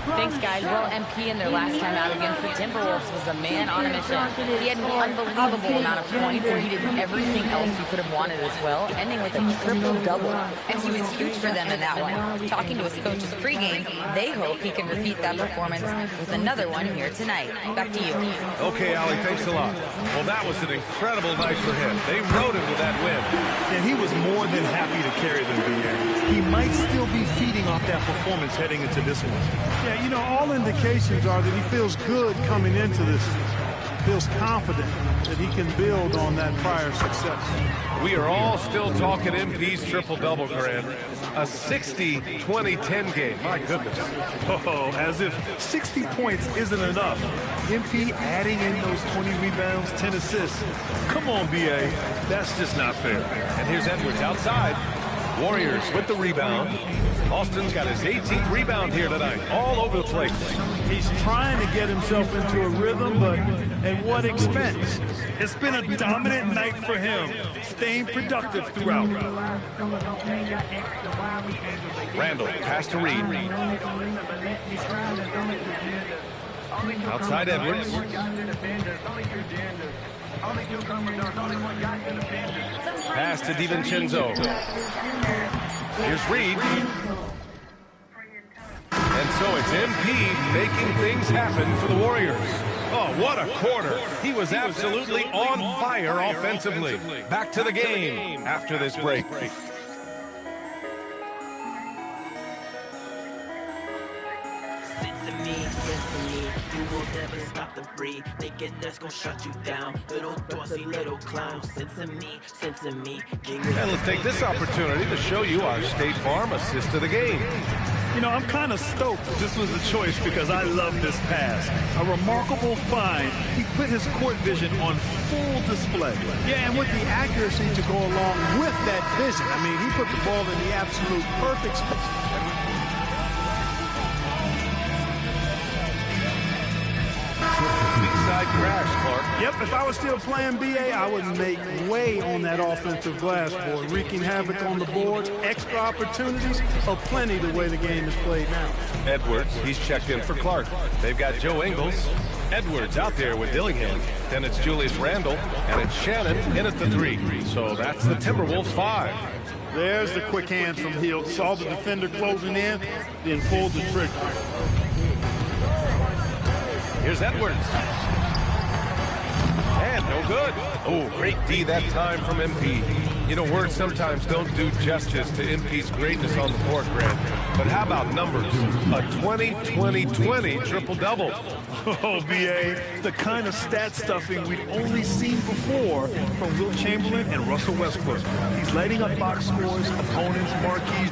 Thanks, guys. Well, MP in their last time out against the Timberwolves was a man on a mission. He had an unbelievable amount of points, and he did everything else he could have wanted as well, ending with a triple-double. And he was huge for them in that one. Talking to his coaches pregame, they hope he can repeat that performance with another one here tonight. Back to you. Okay, Allie, thanks a lot. Well, that was an incredible night for him. They rode him to that win. And he was more than happy to carry them, BA. He might still be feeding off that performance heading into this one. Yeah, you know, all indications are that he feels good coming into this. Feels confident that he can build on that prior success. We are all still talking MP's triple-double, Grant. A 60-20-10 game. My goodness. Oh, as if 60 points isn't enough. MP adding in those 20 rebounds, 10 assists. Come on, BA. That's just not fair. And here's Edwards outside. Warriors with the rebound. Austin's got his 18th rebound here tonight, all over the place. He's trying to get himself into a rhythm, but at what expense? It's been a dominant night for him, staying productive throughout. Randall, pass to Reed. Outside Edwards. Pass to DiVincenzo. Here's Reed. And so it's MP making things happen for the Warriors. Oh, what a quarter. He was absolutely on fire offensively. Back to the game after this break. You will never stop the breed. Thinking that's gonna shut you down. Little Dorsey, little clown. Sense in me. And let's take this opportunity to show you our State Farm assist to the game. You know, I'm kind of stoked this was a choice because I love this pass. A remarkable find. He put his court vision on full display. Yeah, and with the accuracy to go along with that vision. I mean, he put the ball in the absolute perfect spot. Side crash, Clark. Yep, if I was still playing BA, I would make way on that offensive glass board, wreaking havoc on the boards. Extra opportunities are plenty the way the game is played now. Edwards, he's checked in for Clark. They've got Joe Ingles. Edwards out there with Dillingham. Then it's Julius Randle, and it's Shannon in at the 3. So that's the Timberwolves 5. There's the quick hands from Hield. Saw the defender closing in, then pulled the trigger. Here's Edwards. And no good. Oh, great D that time from MP. You know, words sometimes don't do justice to MP's greatness on the court, Grant. But how about numbers? A 20-20-20 triple-double. Oh, BA, the kind of stat stuffing we'd only seen before from Wilt Chamberlain and Russell Westbrook. He's lighting up box scores, opponents, marquee.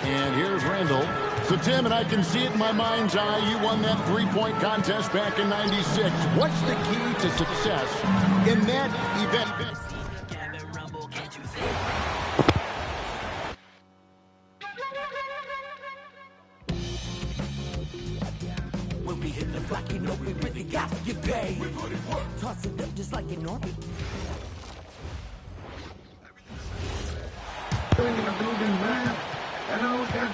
And here's Randall. So, Tim, and I can see it in my mind's eye, you won that three-point contest back in '96. What's the key to success in that event? When we hit the block, you know we really got to get paid. Toss it up just like an orbit.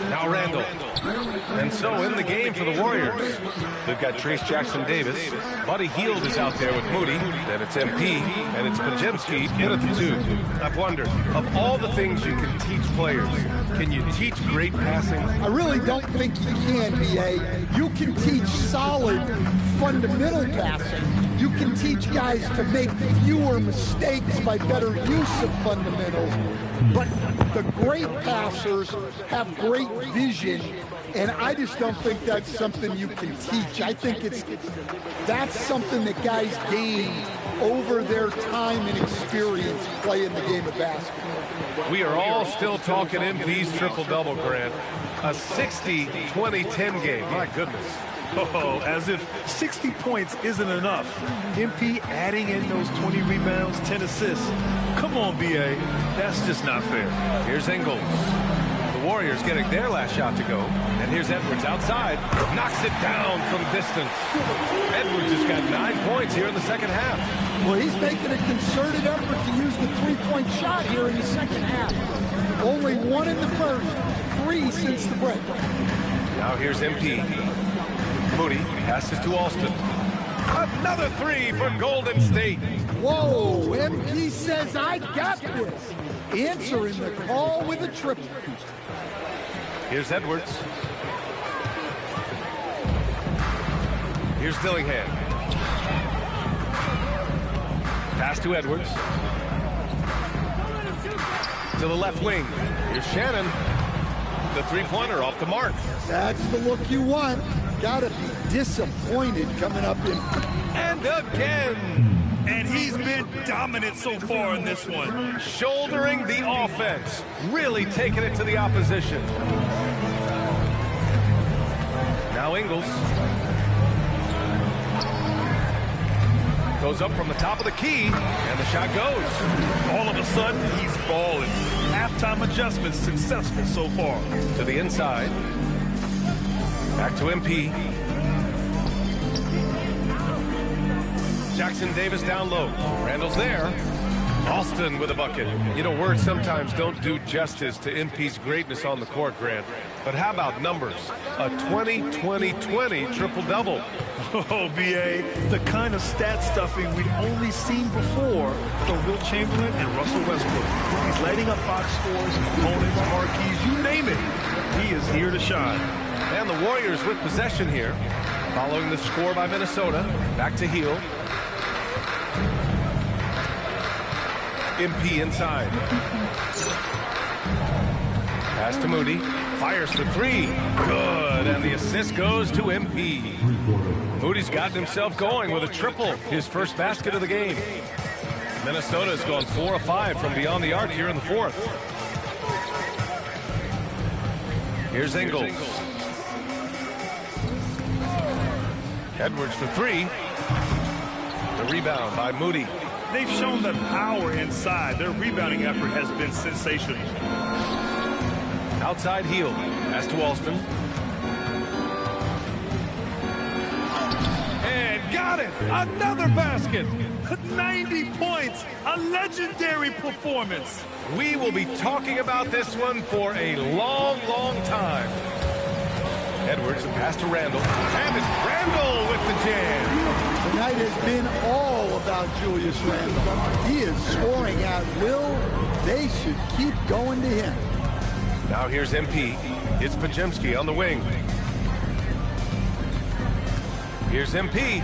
Now Randall. And so in the game for the Warriors, they've got Trace Jackson-Davis. Buddy Hield is out there with Moody. Then it's MP, and it's Podziemski in at the 2. I've wondered, of all the things you can teach players, can you teach great passing? I really don't think you can, B.A. You can teach solid fundamental passing. You can teach guys to make fewer mistakes by better use of fundamentals. But the great passers have great vision, and I just don't think that's something you can teach. I think that's something that guys gain over their time and experience playing the game of basketball. We are all still talking MP's triple-double, Grant. A 60-20-10 game. My goodness. Oh, as if 60 points isn't enough. MP adding in those 20 rebounds, 10 assists. Come on, B.A. That's just not fair. Here's Ingles. The Warriors getting their last shot to go. And here's Edwards outside. Knocks it down from distance. Edwards has got 9 points here in the second half. Well, he's making a concerted effort to use the three-point shot here in the second half. Only 1 in the first, 3 since the break. Now here's MP. Moody passes to Alston. Another 3 for Golden State. Whoa, MP says, I got this. Answering the call with a triple. Here's Edwards. Here's Dillingham. Pass to Edwards. To the left wing. Here's Shannon. The three-pointer off the mark. That's the look you want. Gotta be disappointed coming up in. And again. And he's been dominant so far in this one. Shouldering the offense. Really taking it to the opposition. Now Ingles. Goes up from the top of the key, and the shot goes. All of a sudden, he's balling. Halftime adjustments successful so far. To the inside. Back to MP. Jackson-Davis down low. Randall's there. Alston with a bucket. You know, words sometimes don't do justice to MP's greatness on the court, Grant. But how about numbers? A 20-20-20 triple-double. Oh, B.A., the kind of stat stuffing we've only seen before from Wilt Chamberlain and Russell Westbrook. He's lighting up box scores, opponents, marquees, you name it. He is here to shine. And the Warriors with possession here. Following the score by Minnesota. Back to Hield. MP inside. Pass to Moody. Fires for 3. Good. And the assist goes to MP. Moody's gotten himself going with a triple. His first basket of the game. Minnesota has gone 4 of 5 from beyond the arc here in the fourth. Here's Ingles. Edwards for 3. The rebound by Moody. They've shown the power inside. Their rebounding effort has been sensational. Outside Hield. Pass to Alston. And got it! Another basket! 90 points! A legendary performance! We will be talking about this one for a long, long time. Edwards, the pass to Randall. And it's Randall with the jam. Tonight has been all about Julius Randall. He is scoring at will. They should keep going to him. Now here's MP. It's Podziemski on the wing. Here's MP.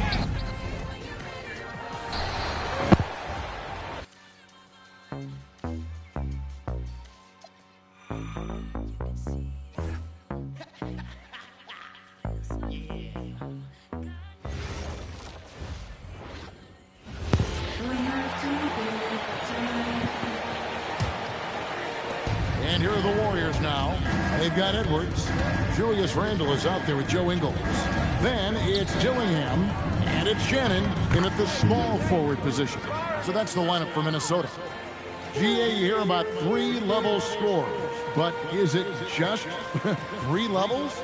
And here are the Warriors now. They've got Edwards. Julius Randle is out there with Joe Ingles. Then it's Dillingham, and it's Shannon in at the small forward position. So that's the lineup for Minnesota. GA, you hear about 3 level scores, but is it just 3 levels?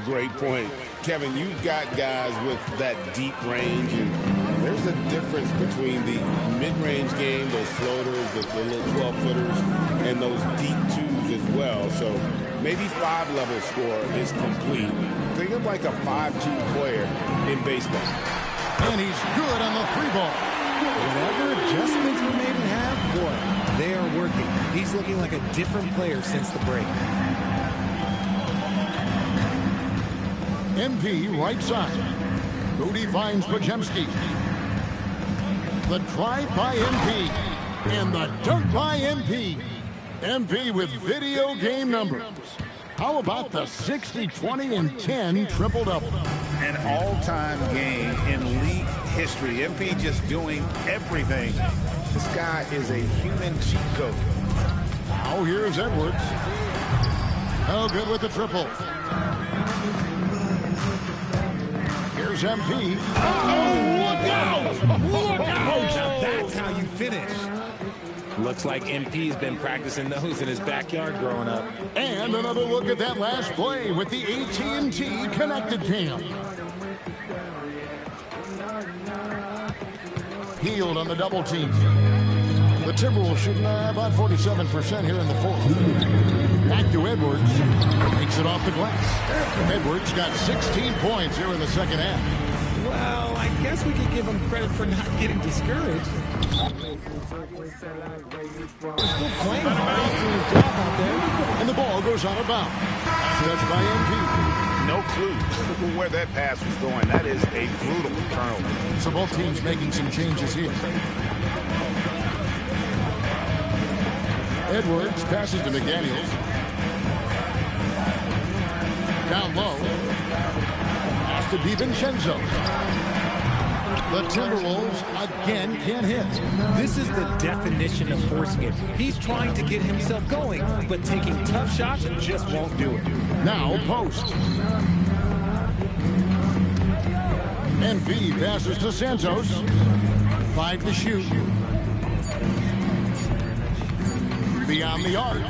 Great point. Kevin, you've got guys with that deep range, and there's a difference between the mid-range game, those floaters, the little 12-footers, and those deep twos as well. So maybe 5-level score is complete. Think of like a 5-2 player in baseball. And he's good on the 3-ball. Whatever adjustments were made in half, boy, they are working. He's looking like a different player since the break. MP right side. Moody finds Pajemski. The drive by MP. And the dunk by MP. MP with video game numbers. How about the 60, 20, and 10 triple-double? An all-time game in league history. MP just doing everything. This guy is a human cheat code. Now here's Edwards. Oh, good with the triple. Here's MP. Oh, look out! Look out! That's how you finish. Looks like MP's been practicing those in his backyard growing up. And another look at that last play with the AT&T connected cam. Healed on the double team. The Timberwolves shooting about 47% here in the fourth. Back to Edwards. Takes it off the glass. Edwards got 16 points here in the second half. Well, I guess we could give him credit for not getting discouraged. They're still playing hard, doing his job out there. And the ball goes out of bounds. Touched by MP. No clue where that pass was going. That is a brutal turnover. So both teams making some changes here. Edwards passes to McDaniels. Down low. Pass to DiVincenzo. The Timberwolves again can't hit. This is the definition of forcing it. He's trying to get himself going, but taking tough shots just won't do it. Now post. NB passes to Santos. 5 to shoot. Beyond the arc.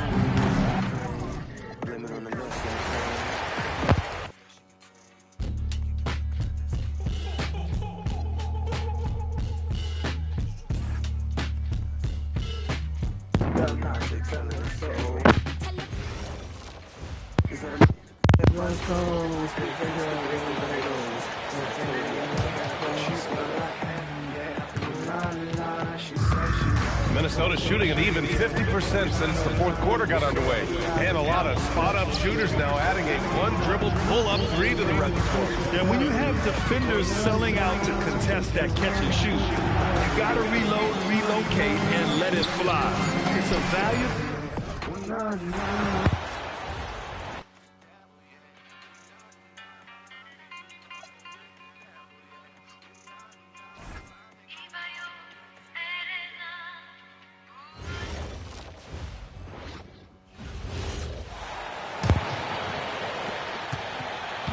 Minnesota shooting an even 50% since the fourth quarter got underway. And a lot of spot-up shooters now adding a one-dribble pull-up 3 to the repertoire. Yeah, when you have defenders selling out to contest that catch and shoot, you got to reload, relocate, and let it fly. It's a value.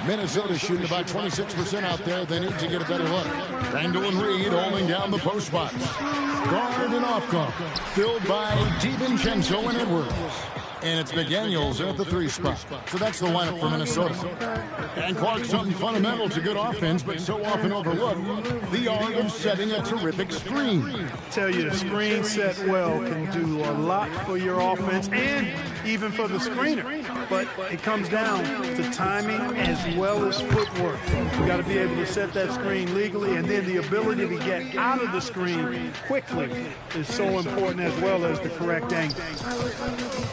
Minnesota shooting about 26% out there. They need to get a better look. Randall and Reed holding down the post spots. Guard and off guard. Filled by DiVincenzo and Edwards. And it's McDaniels at the 3 spot. So that's the lineup for Minnesota. And Clark, something fundamental to good offense, but so often overlooked, the art of setting a terrific screen. Tell you, the screen set well can do a lot for your offense and even for the screener. But it comes down to timing as well as footwork. You got to be able to set that screen legally, and then the ability to get out of the screen quickly is so important, as well as the correct angle.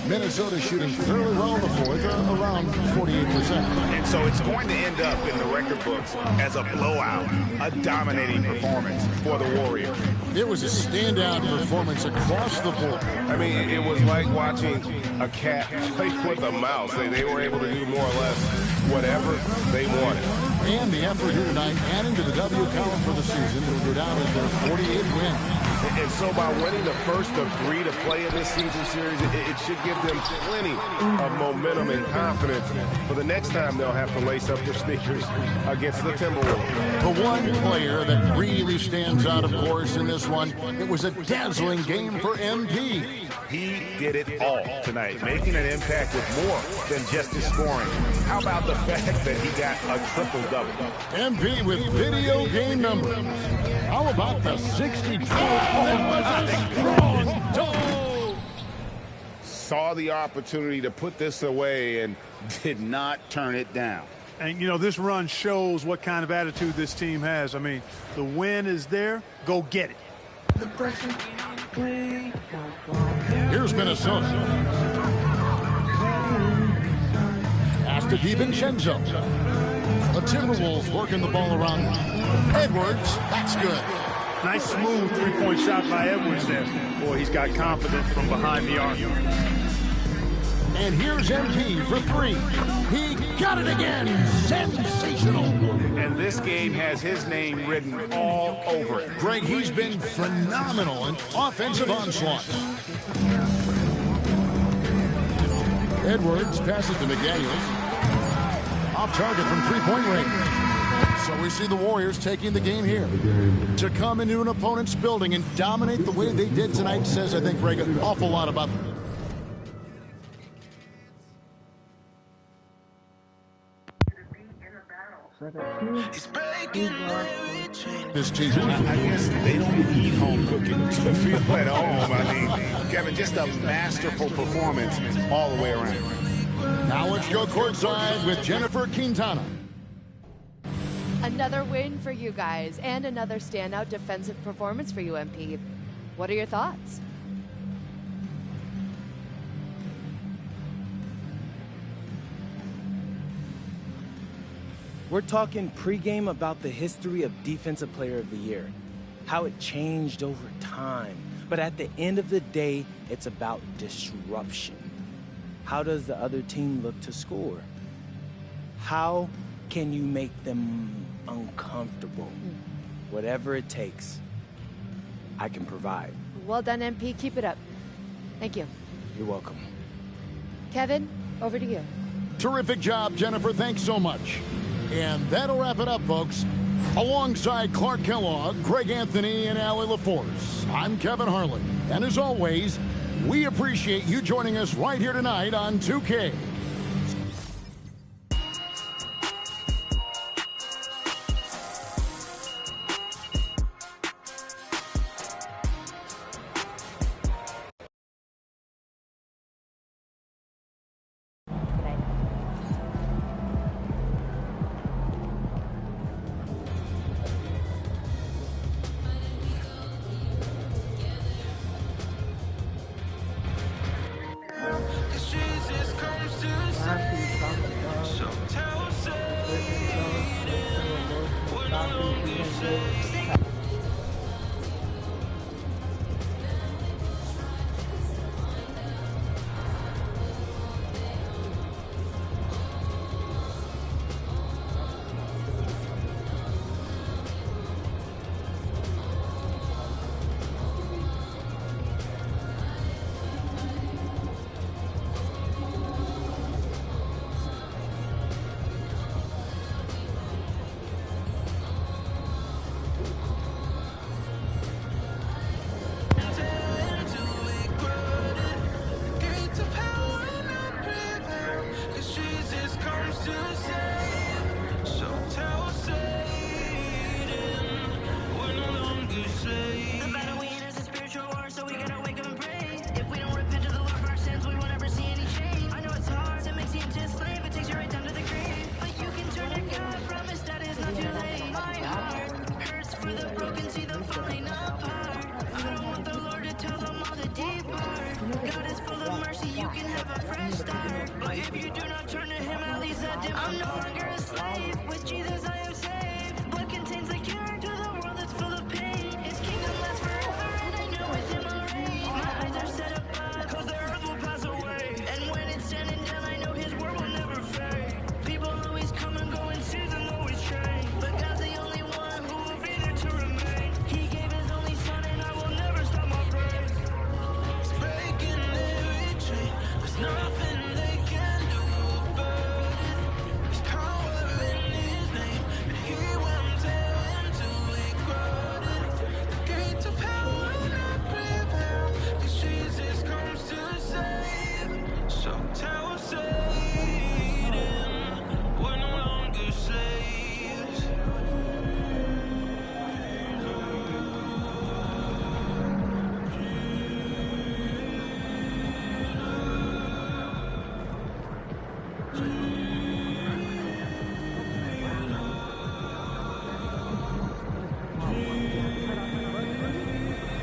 Minnesota shooting fairly well in the fourth, around 48%. And so it's going to end up in the record books as a blowout, a dominating performance for the Warriors. It was a standout performance across the board. I mean, it was like watching a cat play with a mouse. They were able to do more or less whatever they wanted. And the effort here tonight, adding to the W column for the season, will go down as their 48th win. And so by winning the first of 3 to play in this season series, it should give them plenty of momentum and confidence for the next time they'll have to lace up their sneakers against the Timberwolves. The one player that really stands out, of course, in this one, it was a dazzling game for MP. He did it all tonight, making an impact with more than just his scoring. How about the fact that he got a triple-double? MP with video game numbers. How about the 62? That was a strong dunk. saw the opportunity to put this away and did not turn it down. And, you know, this run shows what kind of attitude this team has. I mean, the win is there. Go get it. Here's Minnesota. Pass to DiVincenzo. The Timberwolves working the ball around. Edwards, that's good. Nice smooth three-point shot by Edwards there. Boy, he's got confidence from behind the arc. And here's MP for three. He got it again. Sensational. And this game has his name written all over it. Greg, he's been phenomenal in offensive onslaught. Edwards passes to McDaniels. Off target from three-point range. So we see the Warriors taking the game here. To come into an opponent's building and dominate the way they did tonight says, I think, Greg, an awful lot about them. This team, I guess they don't eat home cooking to feel at home. I mean, Kevin, just a masterful performance all the way around. Now let's go courtside with Jennifer Quintana. Another win for you guys and another standout defensive performance for you, MP. What are your thoughts? We're talking pregame about the history of Defensive Player of the Year, how it changed over time. But at the end of the day, it's about disruption. How does the other team look to score? How can you make them uncomfortable? Whatever it takes, I can provide. Well done, MP. Keep it up. Thank you. You're welcome. Kevin, over to you. Terrific job, Jennifer. Thanks so much. And that'll wrap it up, folks. Alongside Clark Kellogg, Greg Anthony, and Allie LaForce, I'm Kevin Harlan. And as always, we appreciate you joining us right here tonight on 2K.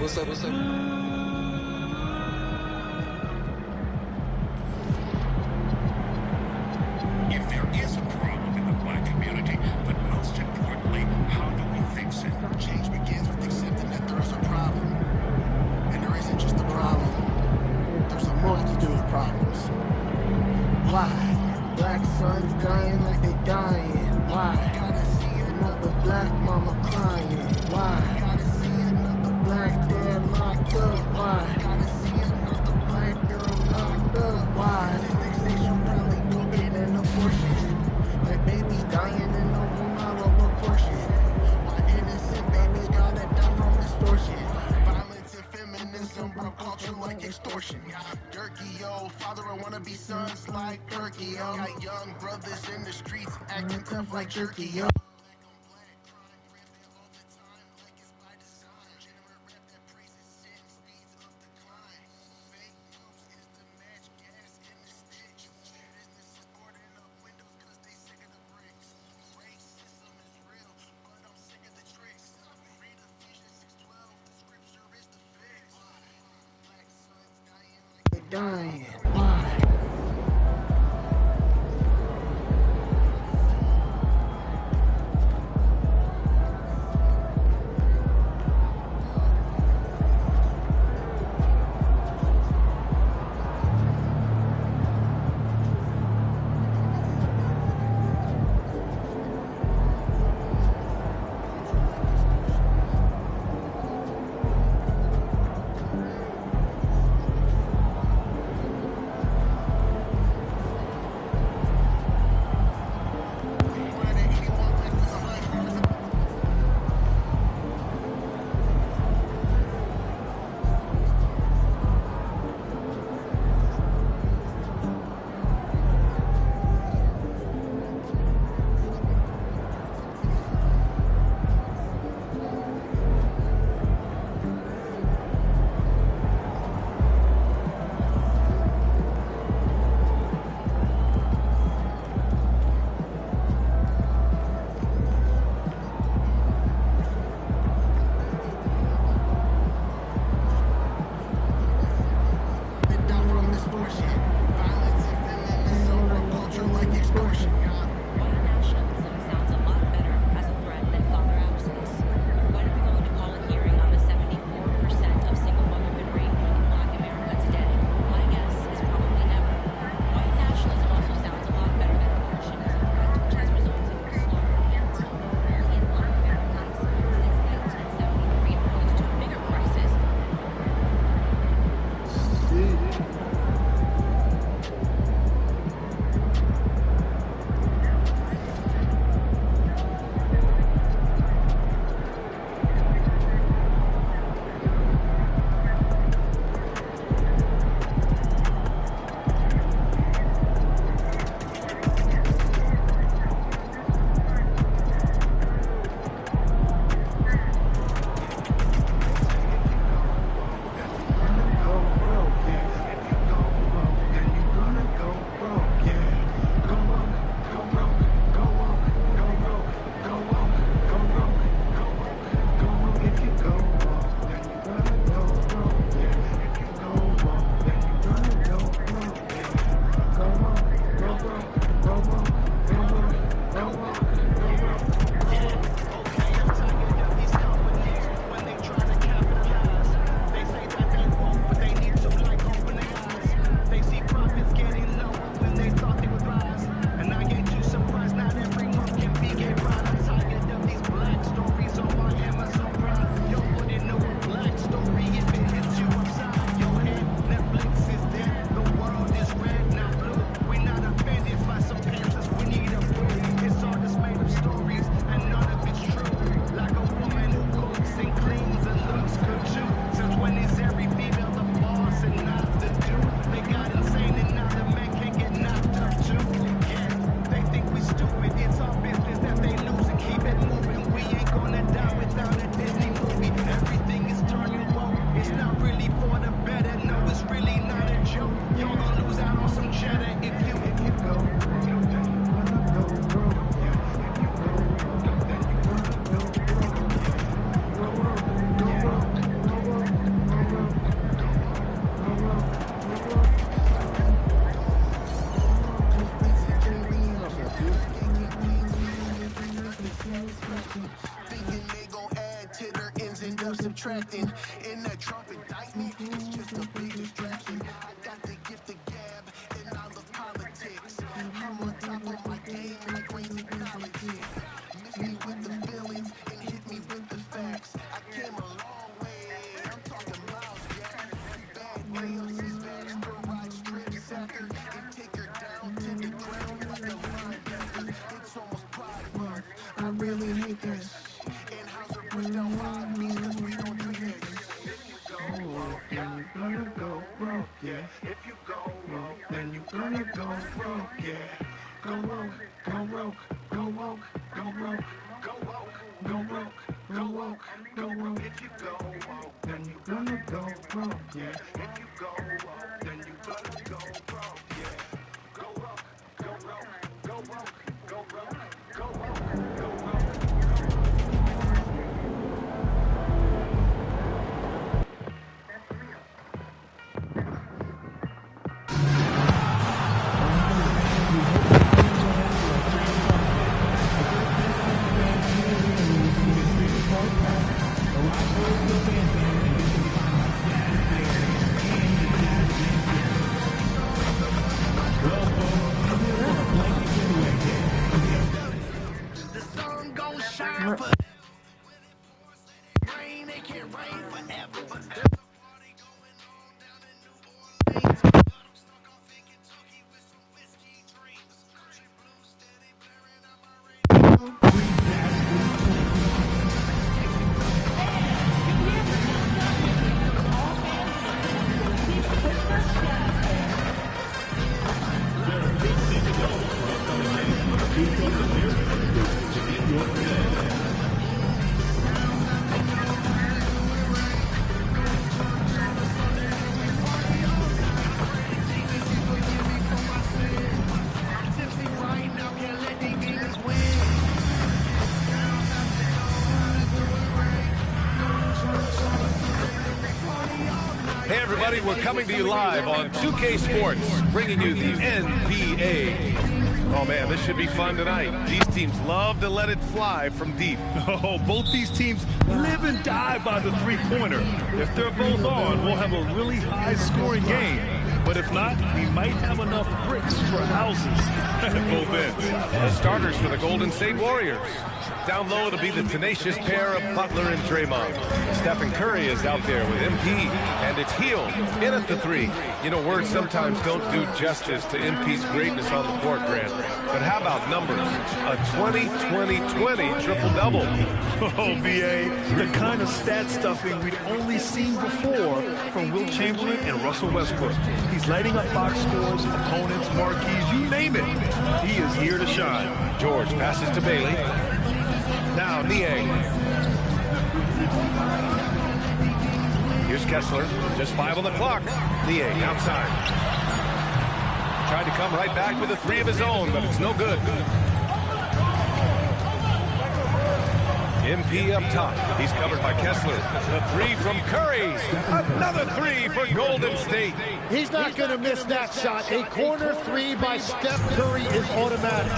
What's up? If there is a problem in the black community, but most importantly, how do we fix it? Change begins with accepting that there is a problem. And there isn't just a problem. There's a multitude of problems. Why? Black sons dying like they dying. Why? Another black mama crying. Why? A black dad locked up. Why? A black girl locked up. Why? They say she'll probably go get an abortion. Like babies dying in the womb out of proportion. Why innocent babies gotta die from distortion? Violence and feminism broke culture like extortion. Dirty old father and wanna be sons like Turkey. Got young brothers in the streets acting tough like jerky. Dying. Why? attracting. And that Trump indictment is just a big distraction. I got the gift of gab, and I love politics. I'm on top of my game like Rain's in college. Miss me with the feelings and hit me with the facts. I came a long way, I'm talking miles, yeah. Bad AMC's Baxter, ride strip sacker, and take her down to the ground like a linebacker. It's almost Pride Month, I really hate this. And Hauser push down 5 B's cause we don't drink that shit. Then you gonna go broke, yeah. If you go broke, then you gonna go broke, yeah. Go woke, go woke, go woke, go woke, go woke, go woke, go woke, go woke. If you go woke, then you gonna go broke, yeah. If you go woke, then you gonna go broke, yeah. Go woke, go woke, go woke, go woke, go woke, go woke. The sun gon' shine forever. Rain, it can't rain forever. But there's a party going on down in New Orleans. But I'm stuck off in Kentucky with some whiskey dreams. Country blues steady blaring on my radio. Hey everybody, we're coming to you live on 2K Sports, bringing you the NBA. Oh man, this should be fun tonight. These teams love to let it fly from deep. Oh, both these teams live and die by the three-pointer. If they're both on, we'll have a really high-scoring game. But if not, we might have enough bricks for houses at both ends. The starters for the Golden State Warriors. Down low, it'll be the tenacious pair of Butler and Draymond. Stephen Curry is out there with MP, and it's Heel in at the three. You know, words sometimes don't do justice to MP's greatness on the court, Grant. But how about numbers? A 20-20-20 triple-double. Oh, BA, the kind of stat stuffing we'd only seen before from Wilt Chamberlain and Russell Westbrook. He's lighting up box scores, opponents, marquees, you name it. He is here to shine. George passes to Bailey. Now Niang. Here's Kessler. Just 5 on the clock. Niang outside. Tried to come right back with a three of his own, but it's no good. MP up top. He's covered by Kessler. The three from Curry. Another three for Golden State. He's not going to miss that shot. A corner three by Steph Curry is automatic.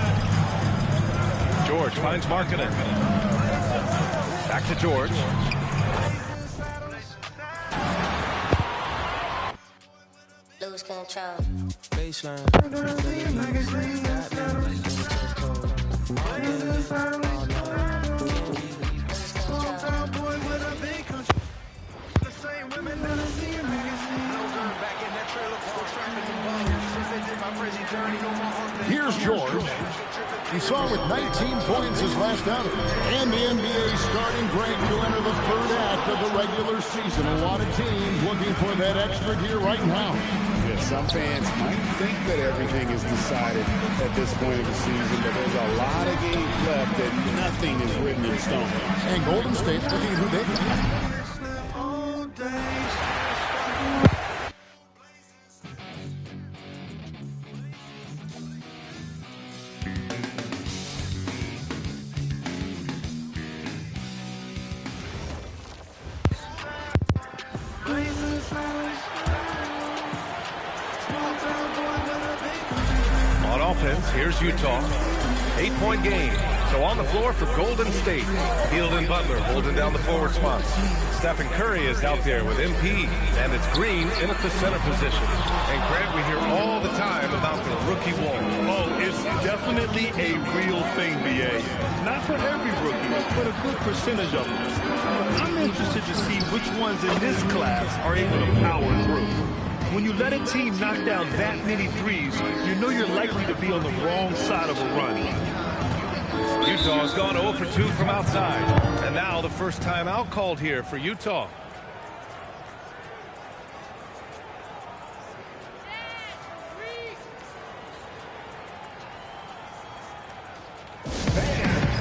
George finds Markkanen. Back to George. Lose control. Baseline. Here's George. He saw with 19 points his last outing. And the NBA starting break to enter the third act of the regular season. A lot of teams looking for that extra gear right now. Yeah, some fans might think that everything is decided at this point of the season, but there's a lot of games left and nothing is written in stone. And Golden State looking at who they can. On offense, here's Utah. 8-point game. So on the floor for Golden State, Hield and Butler holding down the forward spots. Stephen Curry is out there with MP, and it's Green in at the center position. And Grant, we hear all the time about the rookie wall. Oh, it's definitely a real thing, BA. Not for every rookie, but a good percentage of them. I'm interested to see which ones in this class are able to power through. When you let a team knock down that many threes, you know you're likely to be on the wrong side of a run. Utah has gone 0 for 2 from outside. And now the first timeout called here for Utah.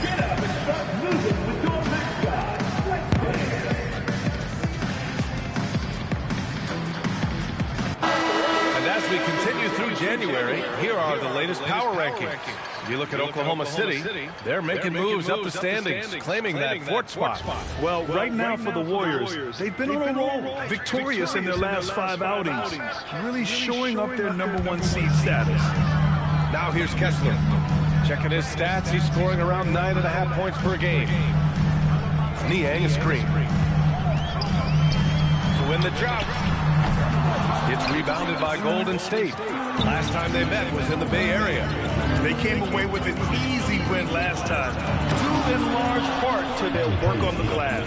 Get up and start moving with your mascot. Let's dance. And as we continue through January, here are the latest power rankings. If you look at Oklahoma City, they're making moves up the standings, claiming that fourth spot. Well, right now for the Warriors, they've been on a roll, victorious in their last 5 outings, really showing up their #1 seed status. Now here's Kessler. Checking his stats, he's scoring around 9.5 points per game. Niang a screen. To win the drought. It's rebounded by Golden State. Last time they met was in the Bay Area. They came away with an easy win last time, due in large part to their work on the glass.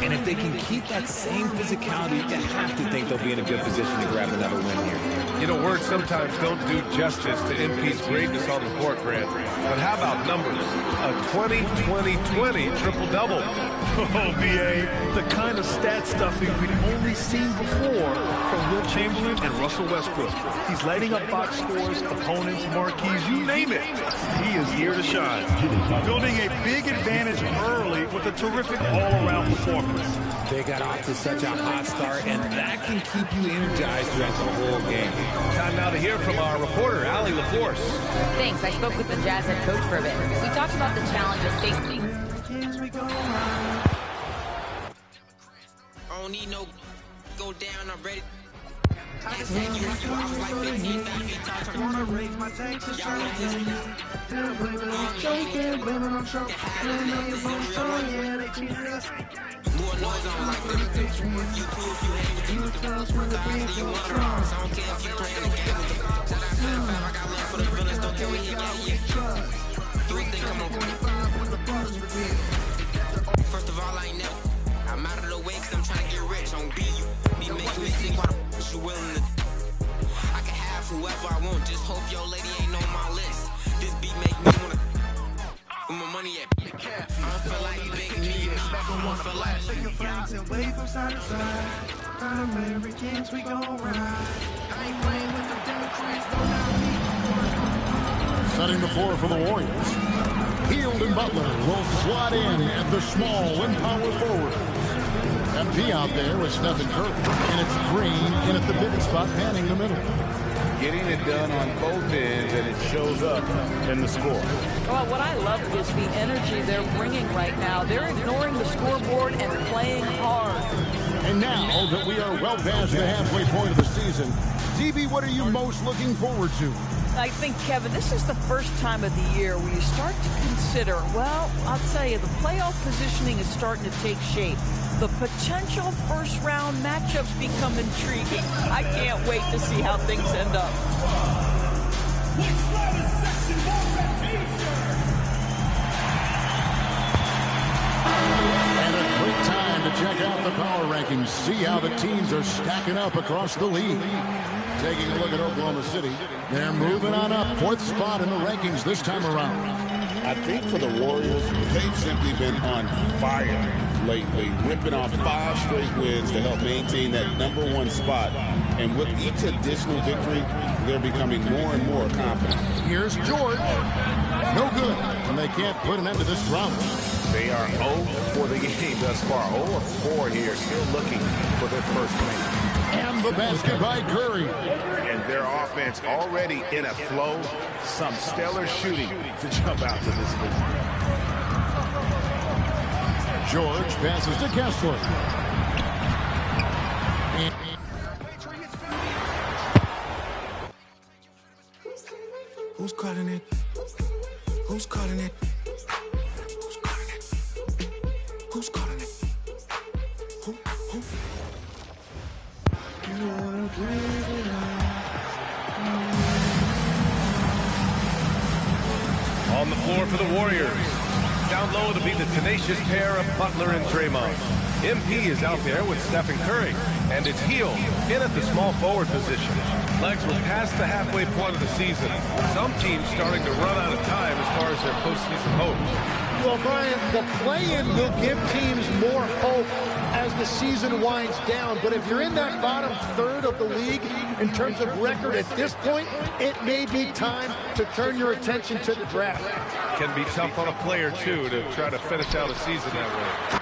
And if they can keep that same physicality, you have to think they'll be in a good position to grab another win here. You know, words sometimes don't do justice to MP's greatness on the court, Grant. But how about numbers? A 20-20-20 triple-double. Oh, BA, the kind of stat stuffing we'd only seen before from Will Chamberlain and Russell Westbrook. He's lighting up box scores, opponents, marquees, you name it. He is here to shine, building a big advantage early with a terrific all-around performance. They got off to such a hot start, and that can keep you energized throughout the whole game. Time now to hear from our reporter, Allie LaForce. Thanks. I spoke with the Jazz head coach for a bit. We talked about the challenges facing. I don't need no go down, I'm ready. I was like 15, 5 feet tall, trying to wanna raise my taxes. Y'all know this. Damn, blame it on choking, blame it on choking. I know you're gon' show, yeah, they cheated us. More noise on like this. You too if you hang with you. Cause you want to rock, so I don't care if you playing the game with me. Shout out to the 5, I got love for the villains, don't care what you got, yeah. 3 things, come on. First of all, I ain't never. I'm out of the way cause I'm trying to get rich on B. You be making me sick, why the you willing to? I can have whoever I want, just hope your lady ain't on my list. This beat make me wanna where my money at? I don't feel like you begging me, I don't feel like Shake your flags and wave from side to side. Proud Americans, we gon' ride. I ain't playing with the Democrats, don't not me. Setting the floor for the Warriors. Hield and Butler will slot in at the small and power forward. MP out there with Stephen Curry. And it's Green in at the pivot spot, panning the middle. Getting it done on both ends, and it shows up in the score. Well, what I love is the energy they're bringing right now. They're ignoring the scoreboard and playing hard. And now that we are well past the halfway point of the season, DB, what are you most looking forward to? I think, Kevin, this is the first time of the year where you start to consider, well, I'll tell you, the playoff positioning is starting to take shape. The potential first-round matchups become intriguing. I can't wait to see how things end up. And a quick time to check out the power rankings, see how the teams are stacking up across the league. Taking a look at Oklahoma City, they're moving on up, 4th spot in the rankings this time around. I think for the Warriors, they've simply been on fire lately, ripping off 5 straight wins to help maintain that #1 spot. And with each additional victory, they're becoming more and more confident. Here's George. No good, and they can't put an end to this drought. They are 0 for the game thus far. 0 of 4 here, still looking for their first win. And the basket by Curry. And their offense already in a flow. Some stellar shooting to jump out to this lead. George passes to Kessler. Who's calling it? Who's calling it? On the floor for the Warriors. Down low, it'll be the tenacious pair of Butler and Draymond. MP is out there with Stephen Curry, and it's Hill in at the small forward position. Legs were past the halfway point of the season. Some teams starting to run out of time as far as their postseason hopes. Well, Brian, the play-in will give teams more hope as the season winds down. But if you're in that bottom third of the league in terms of record at this point, it may be time to turn your attention to the draft. Can be tough on a player, too, to try to finish out a season that way.